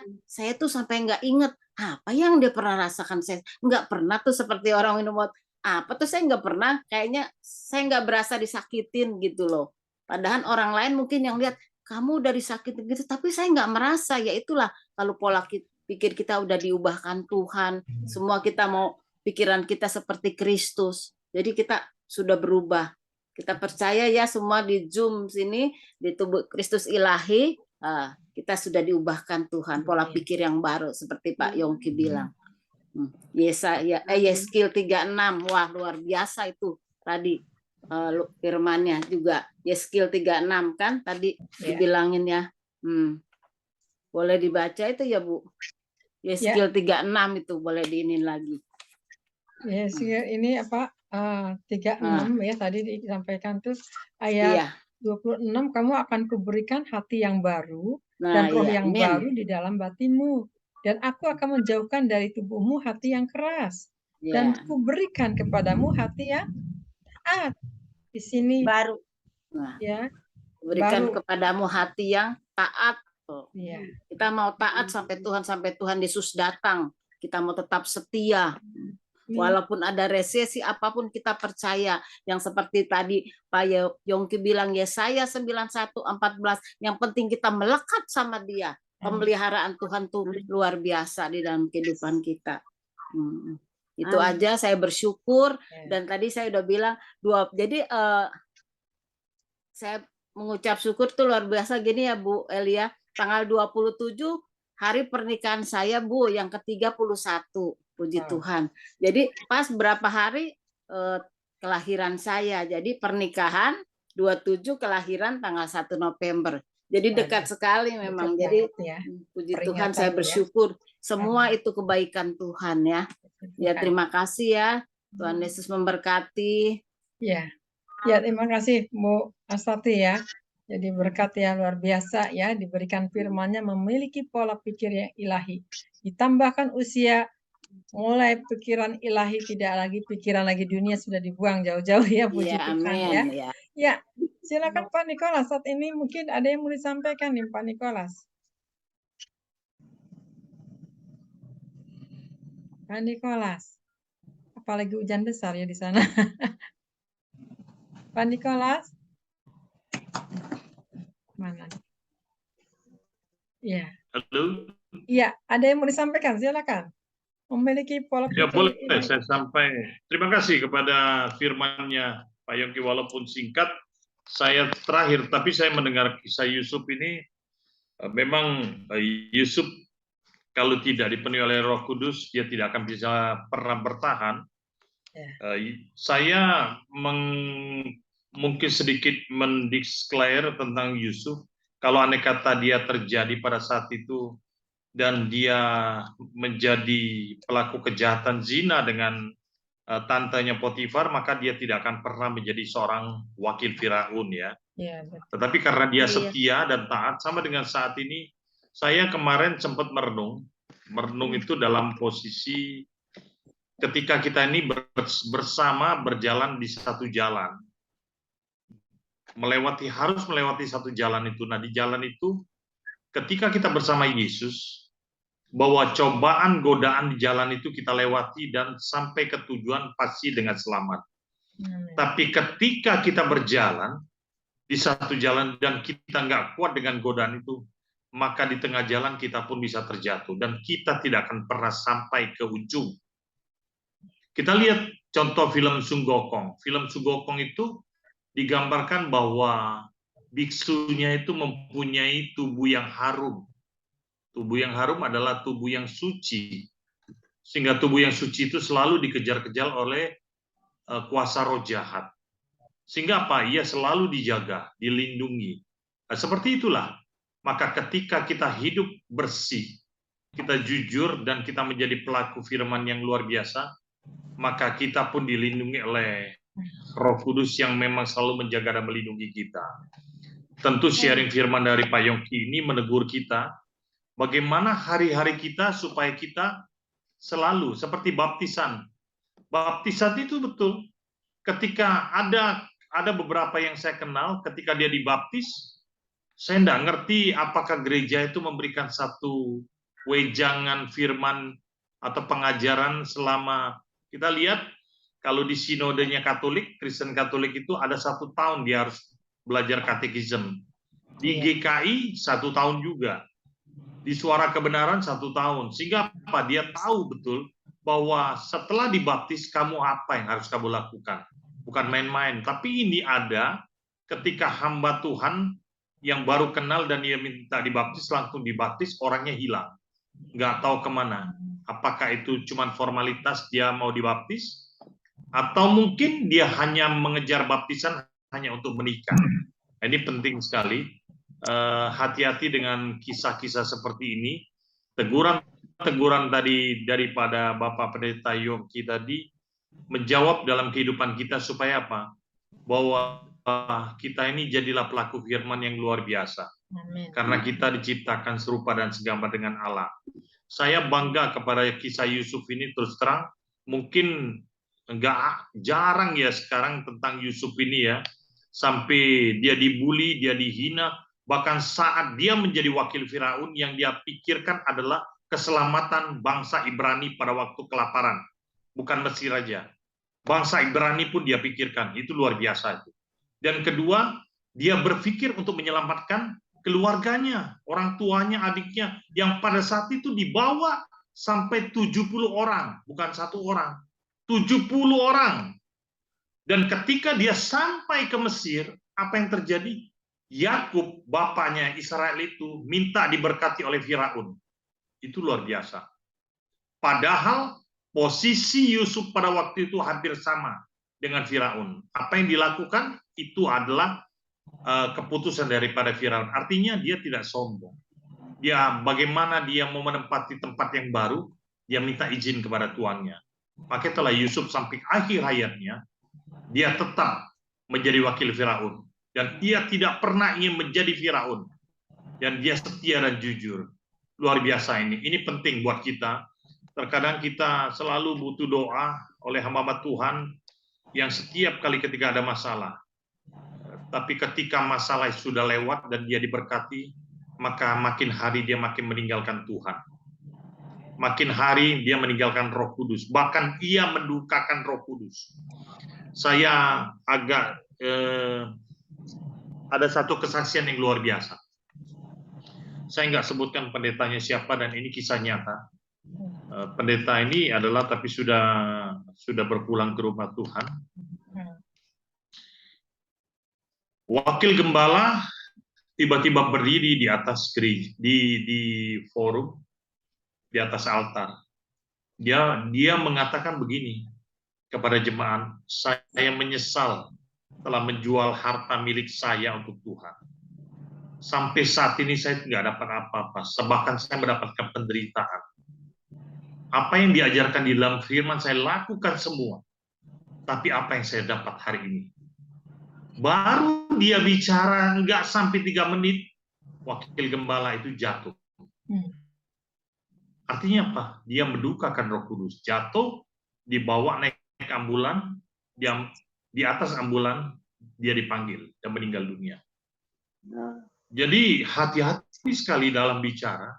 tuh sampai nggak inget apa yang dia pernah rasakan. Saya nggak pernah tuh seperti orang minum obat. Apa tuh saya nggak pernah, kayaknya saya nggak berasa disakitin gitu loh. Padahal orang lain mungkin yang lihat, kamu dari sakit gitu, tapi saya nggak merasa. Ya itulah, kalau pola pikir kita udah diubahkan Tuhan, semua kita mau pikiran kita seperti Kristus. Jadi kita sudah berubah. Kita percaya ya semua di Zoom sini, di tubuh Kristus ilahi, kita sudah diubahkan Tuhan, pola pikir yang baru seperti Pak Yongki bilang. Yeskiel 36, wah luar biasa itu tadi firmannya juga. Yeskiel 36 kan tadi dibilangin ya. Boleh dibaca itu ya Bu. Yeskiel 36 itu boleh diinin lagi. Yeskiel ini apa? 36 ya tadi disampaikan tuh ayat 26, kamu akan kuberikan hati yang baru dan roh yang baru di dalam batinmu. Dan aku akan menjauhkan dari tubuhmu hati yang keras. Dan kuberikan kepadamu hati yang taat. Di sini baru. Ya. Berikan kepadamu hati yang taat. Ya. Kita mau taat sampai Tuhan Yesus datang. Kita mau tetap setia. Walaupun ada resesi apapun kita percaya. Yang seperti tadi Pak Yongki bilang Yesaya 91:14. Yang penting kita melekat sama Dia. Pemeliharaan Tuhan tuh luar biasa di dalam kehidupan kita. Itu aja, saya bersyukur. Dan tadi saya udah bilang jadi saya mengucap syukur tuh luar biasa gini ya Bu Elia. Tanggal 27 hari pernikahan saya Bu, yang ke-31. Puji Tuhan. Jadi pas berapa hari kelahiran saya. Jadi pernikahan 27, kelahiran tanggal 1 November. Jadi dekat sekali memang. Jadi puji Tuhan, saya bersyukur. Semua itu kebaikan Tuhan ya. Ya terima kasih ya. Tuhan Yesus memberkati. Ya. Ya, terima kasih Bu Astati ya. Jadi berkat ya luar biasa ya, diberikan firman-Nya, memiliki pola pikir yang ilahi. Ditambahkan usia, mulai pikiran ilahi, tidak lagi pikiran lagi dunia, sudah dibuang jauh-jauh ya, puji Tuhan ya. Ya, silakan Pak Nikolas, saat ini mungkin ada yang mau disampaikan nih Pak Nikolas. Pak Nikolas, apalagi hujan besar ya di sana. Pak Nikolas, mana? Ya. Halo. Iya, ada yang mau disampaikan, silakan. Memiliki pola pikir. Ya boleh, saya sampai. Terima kasih kepada firman-Nya Pak Yongki, walaupun singkat. Saya terakhir, tapi saya mendengar kisah Yusuf ini, memang Yusuf kalau tidak dipenuhi oleh Roh Kudus, dia tidak akan bisa pernah bertahan. Saya mungkin sedikit mendeclare tentang Yusuf. Kalau andai kata dia terjadi pada saat itu, dan dia menjadi pelaku kejahatan zina dengan tantenya Potifar, maka dia tidak akan pernah menjadi seorang wakil Firaun ya. Tetapi karena dia setia dan taat, sama dengan saat ini, saya kemarin sempat merenung itu dalam posisi ketika kita ini bersama berjalan di satu jalan, harus melewati satu jalan itu. Nah di jalan itu, ketika kita bersama Yesus, bahwa cobaan, godaan di jalan itu kita lewati dan sampai ke tujuan pasti dengan selamat. Tapi ketika kita berjalan di satu jalan dan kita nggak kuat dengan godaan itu, maka di tengah jalan kita pun bisa terjatuh dan kita tidak akan pernah sampai ke ujung. Kita lihat contoh film Sun Gokong. Film Sun Gokong itu digambarkan bahwa biksunya itu mempunyai tubuh yang harum. Tubuh yang harum adalah tubuh yang suci. Sehingga tubuh yang suci itu selalu dikejar-kejar oleh kuasa roh jahat. Sehingga apa? Ia selalu dijaga, dilindungi. Nah, seperti itulah. Maka ketika kita hidup bersih, kita jujur dan kita menjadi pelaku firman yang luar biasa, maka kita pun dilindungi oleh Roh Kudus yang memang selalu menjaga dan melindungi kita. Tentu sharing firman dari Pak Yongki ini menegur kita, bagaimana hari-hari kita supaya kita selalu seperti baptisan. Baptisan itu betul. Ketika ada beberapa yang saya kenal, ketika dia dibaptis, saya tidak ngerti apakah gereja itu memberikan satu wejangan firman atau pengajaran selama, kita lihat kalau di sinodenya Katolik, Kristen Katolik itu ada 1 tahun dia harus belajar katekisme. Di GKI 1 tahun juga. Di Suara Kebenaran 1 tahun. Sehingga apa? Dia tahu betul bahwa setelah dibaptis kamu apa yang harus kamu lakukan. Bukan main-main. Tapi ini ada ketika hamba Tuhan yang baru kenal dan dia minta dibaptis, langsung dibaptis, orangnya hilang. Nggak tahu kemana. Apakah itu cuma formalitas dia mau dibaptis? Atau mungkin dia hanya mengejar baptisan hanya untuk menikah. Ini penting sekali. Hati-hati dengan kisah-kisah seperti ini. Teguran tadi daripada Bapak Pendeta Yongki tadi menjawab dalam kehidupan kita supaya apa? Bahwa kita ini jadilah pelaku firman yang luar biasa. Amin. Karena kita diciptakan serupa dan segambar dengan Allah. Saya bangga kepada kisah Yusuf ini, terus terang. Mungkin jarang ya sekarang tentang Yusuf ini ya. Sampai dia dibully, dia dihina. Bahkan saat dia menjadi wakil Firaun, yang dia pikirkan adalah keselamatan bangsa Ibrani pada waktu kelaparan. Bukan Mesir aja. Bangsa Ibrani pun dia pikirkan. Itu luar biasa itu. Dan kedua, dia berpikir untuk menyelamatkan keluarganya, orang tuanya, adiknya, yang pada saat itu dibawa sampai 70 orang, bukan 1 orang, 70 orang. Dan ketika dia sampai ke Mesir, apa yang terjadi? Yakub, bapaknya Israel itu, minta diberkati oleh Firaun. Itu luar biasa. Padahal posisi Yusuf pada waktu itu hampir sama dengan Firaun. Apa yang dilakukan itu adalah keputusan daripada Firaun. Artinya dia tidak sombong. Dia bagaimana dia mau menempati tempat yang baru, dia minta izin kepada tuannya. Maka setelah Yusuf sampai akhir hayatnya, dia tetap menjadi wakil Firaun. Dan dia tidak pernah ingin menjadi Firaun. Dan dia setia dan jujur. Luar biasa ini. Ini penting buat kita. Terkadang kita selalu butuh doa oleh hamba Tuhan yang setiap kali ketika ada masalah. Tapi ketika masalah sudah lewat dan dia diberkati, maka makin hari dia makin meninggalkan Tuhan. Makin hari dia meninggalkan Roh Kudus. Bahkan ia mendukakan Roh Kudus. Saya agak ada satu kesaksian yang luar biasa. Saya nggak sebutkan pendetanya siapa dan ini kisah nyata. Pendeta ini adalah tapi sudah berpulang ke rumah Tuhan. Wakil gembala tiba-tiba berdiri di atas gereja, di forum, di atas altar. Dia mengatakan begini kepada jemaat, saya menyesal telah menjual harta milik saya untuk Tuhan. Sampai saat ini saya tidak dapat apa-apa, bahkan saya mendapatkan penderitaan. Apa yang diajarkan di dalam firman saya lakukan semua. Tapi apa yang saya dapat hari ini? Baru dia bicara nggak sampai 3 menit, wakil gembala itu jatuh. Artinya apa? Dia mendukakan Roh Kudus. Jatuh, dibawa naik ambulan, di atas ambulan dia dipanggil dan meninggal dunia. Jadi hati-hati sekali dalam bicara.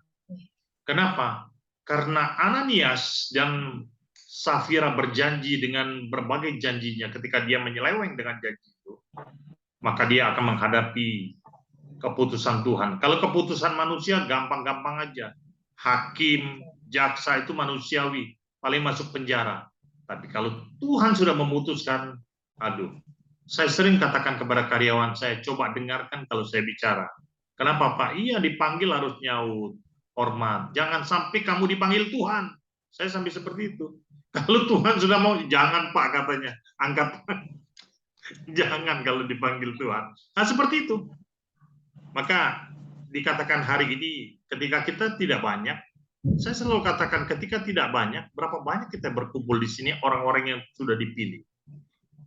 Kenapa? Karena Ananias dan Safira berjanji dengan berbagai janjinya ketika dia menyeleweng dengan janji itu, maka dia akan menghadapi keputusan Tuhan. Kalau keputusan manusia gampang-gampang aja. Hakim, jaksa itu manusiawi, paling masuk penjara. Tapi kalau Tuhan sudah memutuskan, aduh, saya sering katakan kepada karyawan saya, coba dengarkan kalau saya bicara. Kenapa Pak? Iya dipanggil harus nyaut, hormat. Jangan sampai kamu dipanggil Tuhan. Saya sampai seperti itu. Kalau Tuhan sudah mau, jangan Pak katanya, angkat. Jangan kalau dipanggil Tuhan. Nah seperti itu. Maka dikatakan hari ini, ketika kita tidak banyak, saya selalu katakan ketika tidak banyak, berapa banyak kita berkumpul di sini orang-orang yang sudah dipilih.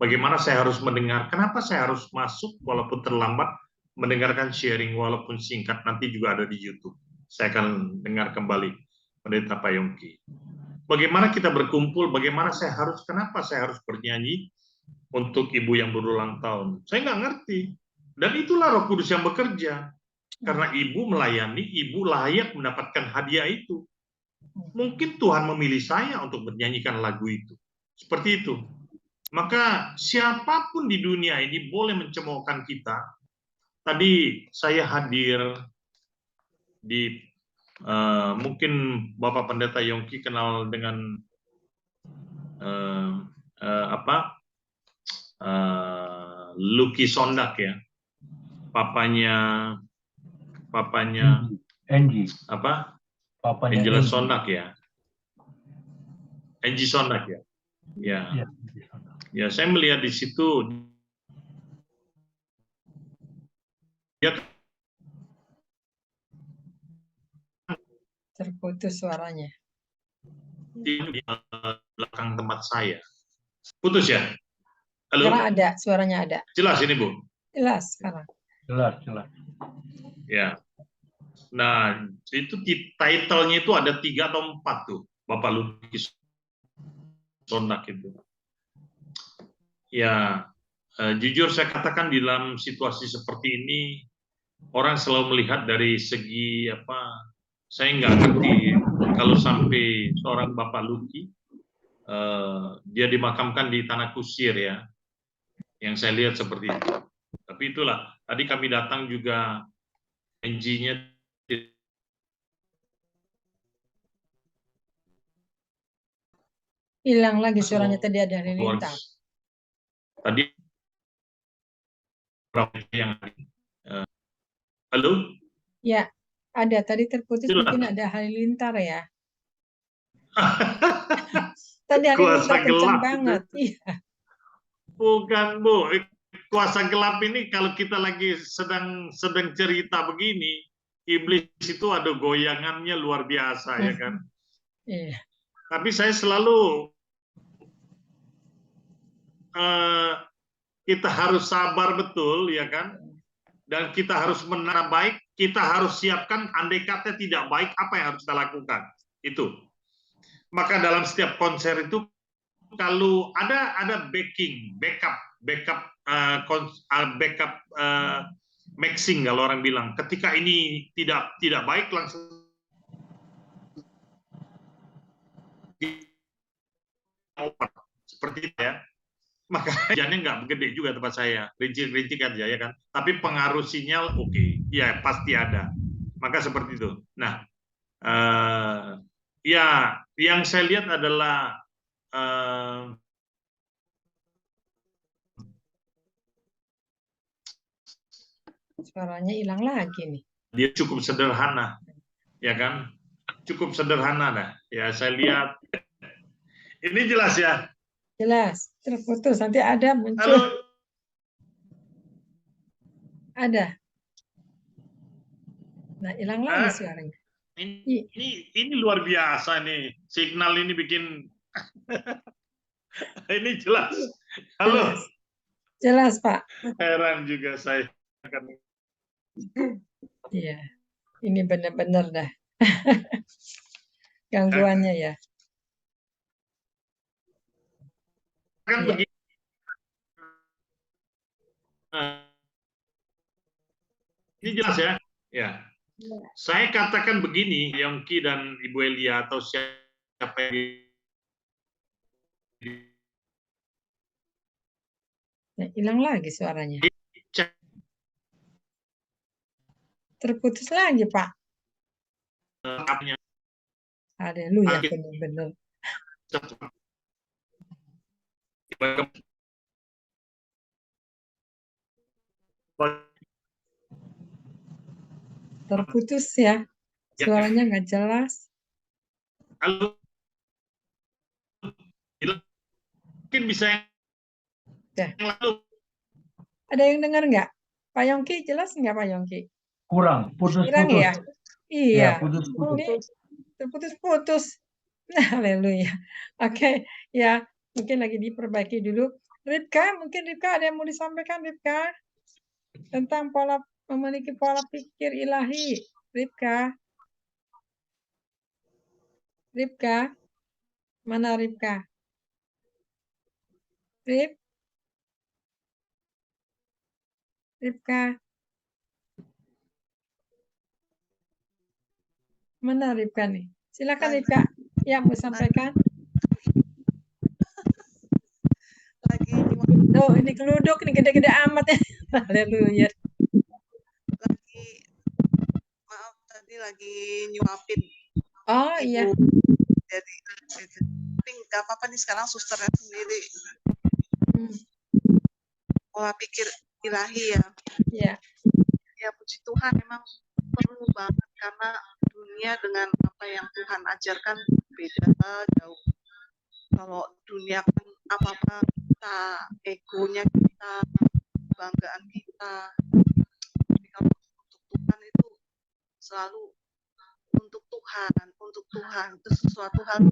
Bagaimana saya harus mendengar, kenapa saya harus masuk walaupun terlambat, mendengarkan sharing walaupun singkat, nanti juga ada di YouTube. Saya akan dengar kembali Pendeta Pak Yongki. Bagaimana kita berkumpul, bagaimana kenapa saya harus bernyanyi untuk ibu yang berulang tahun. Saya nggak ngerti. Dan itulah Roh Kudus yang bekerja. Karena ibu melayani, ibu layak mendapatkan hadiah itu. Mungkin Tuhan memilih saya untuk menyanyikan lagu itu. Seperti itu. Maka siapapun di dunia ini boleh mencemoohkan kita, tadi saya hadir di mungkin Bapak Pendeta Yongki kenal dengan Lucky Sondak ya, papanya Angie. apa? Papanya Angela Angie. Sondak ya. Angie Sondak ya. Ya. Ya. Ya, saya melihat di situ dia Terputus suaranya. di belakang tempat saya. Putus ya? Halo? Sekarang ada, suaranya ada. Jelas ini, Bu? Jelas sekarang. Jelas. Ya. Nah, itu title-nya itu ada 3 atau 4 tuh, Bapak Lucky Sondak itu. Ya, jujur saya katakan di dalam situasi seperti ini, orang selalu melihat dari segi apa, saya nggak ngerti kalau sampai seorang Bapak Lucky, dia dimakamkan di tanah kusir ya, yang saya lihat seperti itu. Tapi itulah, tadi kami datang juga NG-nya Hilang lagi suaranya, tadi ada halilintar. Tadi yang halo? Ya, ada. Tadi terputus, Itulah. mungkin ada halilintar ya. Tadi Kuasa halilintar kencang gelap banget. itu. Iya. Bukan, Bu. Kuasa gelap ini kalau kita lagi sedang cerita begini, iblis itu ada goyangannya luar biasa ya kan. Iya. Tapi saya selalu kita harus sabar betul ya kan. Dan kita harus menang baik, kita harus siapkan andai kata tidak baik apa yang harus kita lakukan. Itu. Maka dalam setiap konser itu kalau ada backup mixing kalau orang bilang. Ketika ini tidak baik langsung seperti itu ya. Maka jangan nggak gede juga tempat saya, rinci aja ya kan. Tapi pengaruh sinyal oke, ya pasti ada. Maka seperti itu. Nah, ya yang saya lihat adalah Suaranya hilang lagi nih. dia cukup sederhana, ya kan? Cukup sederhana dah. Ya saya lihat. Ini jelas ya. Jelas, terputus. Nanti ada muncul. Halo. Ada. Nah, hilang lagi suaranya. Ini luar biasa nih. Signal ini bikin ini jelas. Halo. Jelas, Pak. Heran juga saya. Iya. Ini benar-benar dah. Gangguannya ya. Kan Iya. begini. Ini jelas ya. Ya. Saya katakan begini, Yongki dan Ibu Elia atau siapa yang Nah, hilang lagi suaranya. Terputus lagi, Pak. Haleluya, benar-benar. Terputus ya. Suaranya nggak jelas. Halo. Mungkin bisa yang lalu. Ada yang dengar nggak? Pak Yongki, jelas nggak Pak Yongki? Kurang, putus-putus. Kurang ya? Iya. Ya, putus-putus. Terputus-putus. Haleluya. Oke, ya mungkin lagi diperbaiki dulu. Ripka, mungkin Ripka ada yang mau disampaikan, Ripka? Tentang memiliki pola pikir ilahi. Ripka? Ripka? Mana Ripka? Ripka? Mana Ripka nih? Silakan Ripka. Ya, mau sampaikan. Oh, ini geluduk, ini gede-gede amat ya. Haleluya. lagi nyuapin Oh iya. ibu. Jadi tapi nggak apa-apa nih, sekarang susternya sendiri pola pikir ilahi ya. Iya. Ya puji Tuhan, memang perlu banget karena dunia dengan apa yang Tuhan ajarkan beda jauh. Kalau dunia kan apa-apa kita, egonya kita, kebanggaan kita. Tapi kalau untuk Tuhan itu selalu untuk Tuhan itu sesuatu hal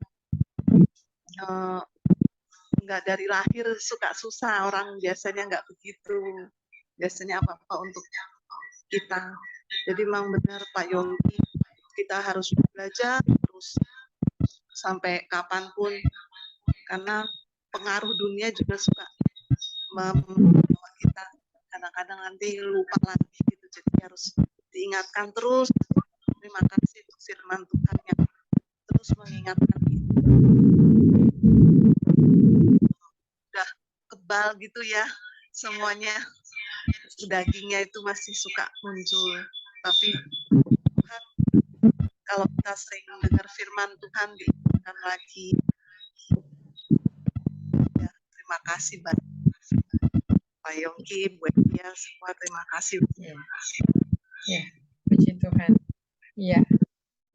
nggak dari lahir suka susah, orang biasanya nggak begitu, biasanya apa-apa untuk kita. Jadi memang benar Pak Yongki, kita harus belajar terus sampai kapanpun, karena pengaruh dunia juga suka membawa kita kadang-kadang nanti lupa lagi gitu, jadi harus diingatkan terus. Terima kasih untuk firman Tuhan yang terus mengingatkan kita. Udah kebal gitu ya semuanya, dagingnya itu masih suka muncul, tapi Tuhan, kalau kita sering dengar firman Tuhan diingatkan lagi. Ya, terima kasih banyak Pak Yongki, Bu Elia, semua terima kasih. Ya, puji Tuhan. Ya,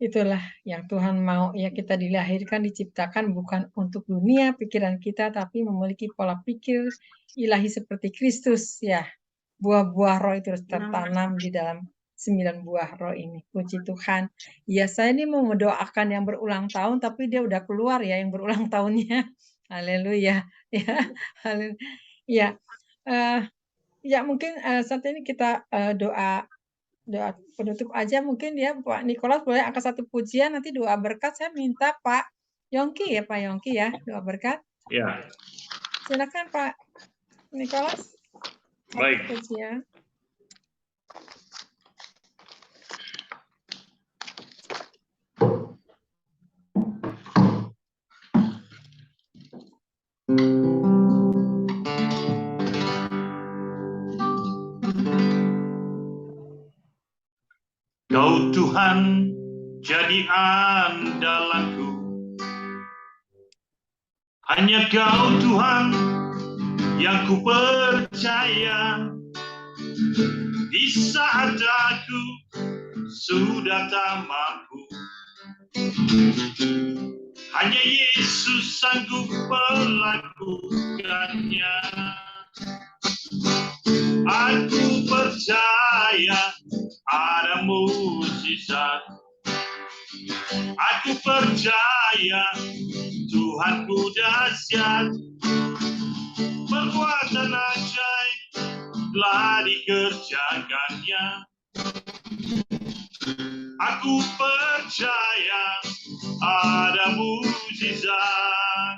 itulah yang Tuhan mau, ya, kita dilahirkan, diciptakan bukan untuk dunia pikiran kita, tapi memiliki pola pikir ilahi seperti Kristus, ya. Buah-buah roh itu harus tertanam di dalam 9 buah roh ini. Puji Tuhan. Ya, saya ini mau mendoakan yang berulang tahun, tapi dia udah keluar ya yang berulang tahunnya. Haleluya. Ya, haleluya. Ya, ya mungkin saat ini kita doa penutup aja mungkin ya. Pak Nikolas boleh angkat satu pujian, nanti doa berkat saya minta Pak Yongki ya, Pak Yongki ya, doa berkat. Ya. Silakan Pak Nikolas. Baik. Pujian. Kau Tuhan jadi andalanku, hanya Kau Tuhan yang ku percaya. Di saat aku sudah tak mampu, hanya Yesus sanggup melakukannya. Aku percaya ada mukjizat. Aku percaya Tuhanku dahsyat. Perbuatan ajaib telah dikerjakannya. Aku percaya ada mukjizat.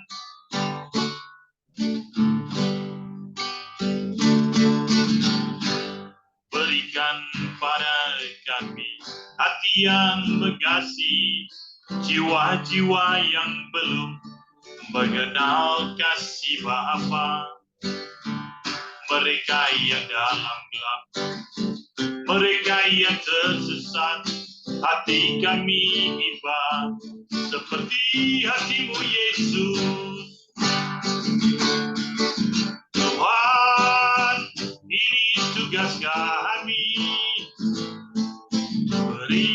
Berikan pada kami hati yang berkasih, jiwa-jiwa yang belum mengenal kasih Bapa. Mereka yang dalam gelap, mereka yang tersesat, hati kami iba seperti hatimu Yesus. Tuhan, ini tugas kami, beri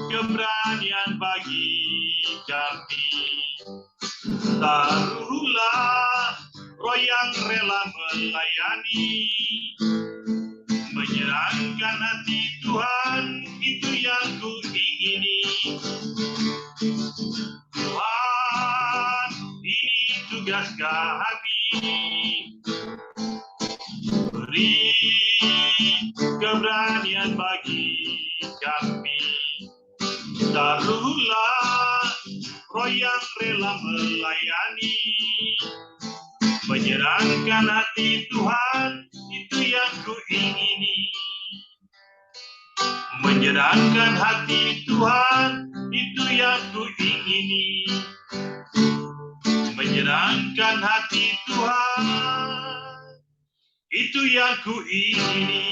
keberanian bagi kami. Taruhlah roh yang rela melayani, menyerahkan hati Tuhan, itu yang ku ingini. Tuhan, ini tugas kami, beri keberanian bagi kami. Taruhlah roh yang rela melayani, menyerahkan hati Tuhan, itu yang ku ingini. Menyerahkan hati Tuhan, itu yang ku ingini. Menyerahkan hati Tuhan, itu yang ku ingini.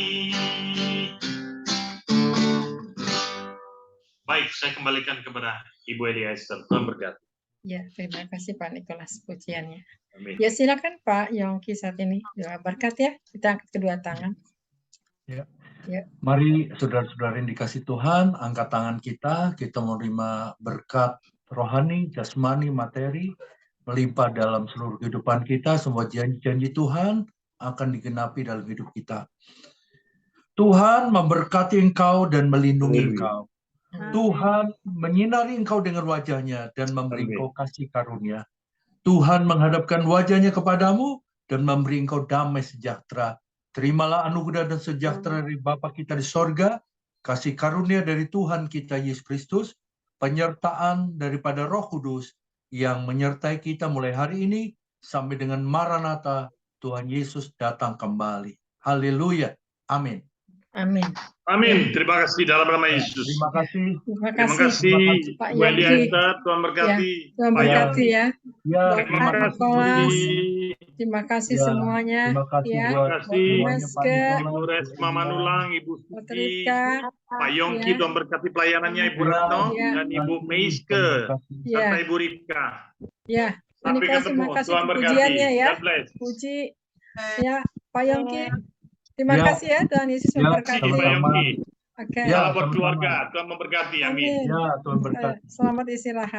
Baik, saya kembalikan kepada Ibu Elia Esther. Tuhan berkati. Ya, terima kasih Pak Nikolas pujiannya. Amin. Ya, silakan Pak Yongki saat ini. Doa berkat ya. Kita angkat kedua tangan. Mari saudara-saudara yang dikasih Tuhan, angkat tangan kita menerima berkat rohani, jasmani, materi, melimpah dalam seluruh kehidupan kita. Semua janji-janji Tuhan akan digenapi dalam hidup kita. Tuhan memberkati engkau dan melindungi engkau. Tuhan menyinari engkau dengan wajahnya dan memberi engkau kasih karunia. Tuhan menghadapkan wajahnya kepadamu dan memberi engkau damai sejahtera. Terimalah anugerah dan sejahtera dari Bapa kita di sorga, kasih karunia dari Tuhan kita Yesus Kristus, penyertaan daripada Roh Kudus yang menyertai kita mulai hari ini sampai dengan Maranatha, Tuhan Yesus datang kembali. Haleluya. Amin. Amin. Amin. Terima kasih dalam nama Yesus. Terima kasih. Terima Terima kasih. kasih Pak Bu Elia Yongki. Esther. Tuhan berkati. Tuhan Pak berkati Yongki. ya. Ya, Terima Pak kasih. Nikolas. Terima kasih Ya, semuanya. terima kasih Ya. buat Terima kasih. semuanya, Pak Meske. Nikolas, Ibu Resma Bu Manulang, Ibu Pak Suci, Rifka. Pak Yongki, Ya. Tuhan berkati pelayanannya Ibu Elia. Retno, Ya. dan Ibu Meiske, Ya. serta Ibu Rifka. Ya. Pak Sampai Nikolas, ketemu. terima kasih Tuhan berkati. pujiannya ya. God bless. Puji. Ya, Pak Yongki. Terima Ya. kasih ya. Tuhan Yesus Ya, memberkati. Terima kasih Pak sama-sama. Yongki. Oke. Ya, Salam buat sama-sama. keluarga. Tuhan memberkati. Amin. Amin. Ya, Tuhan berkati. Selamat istirahat.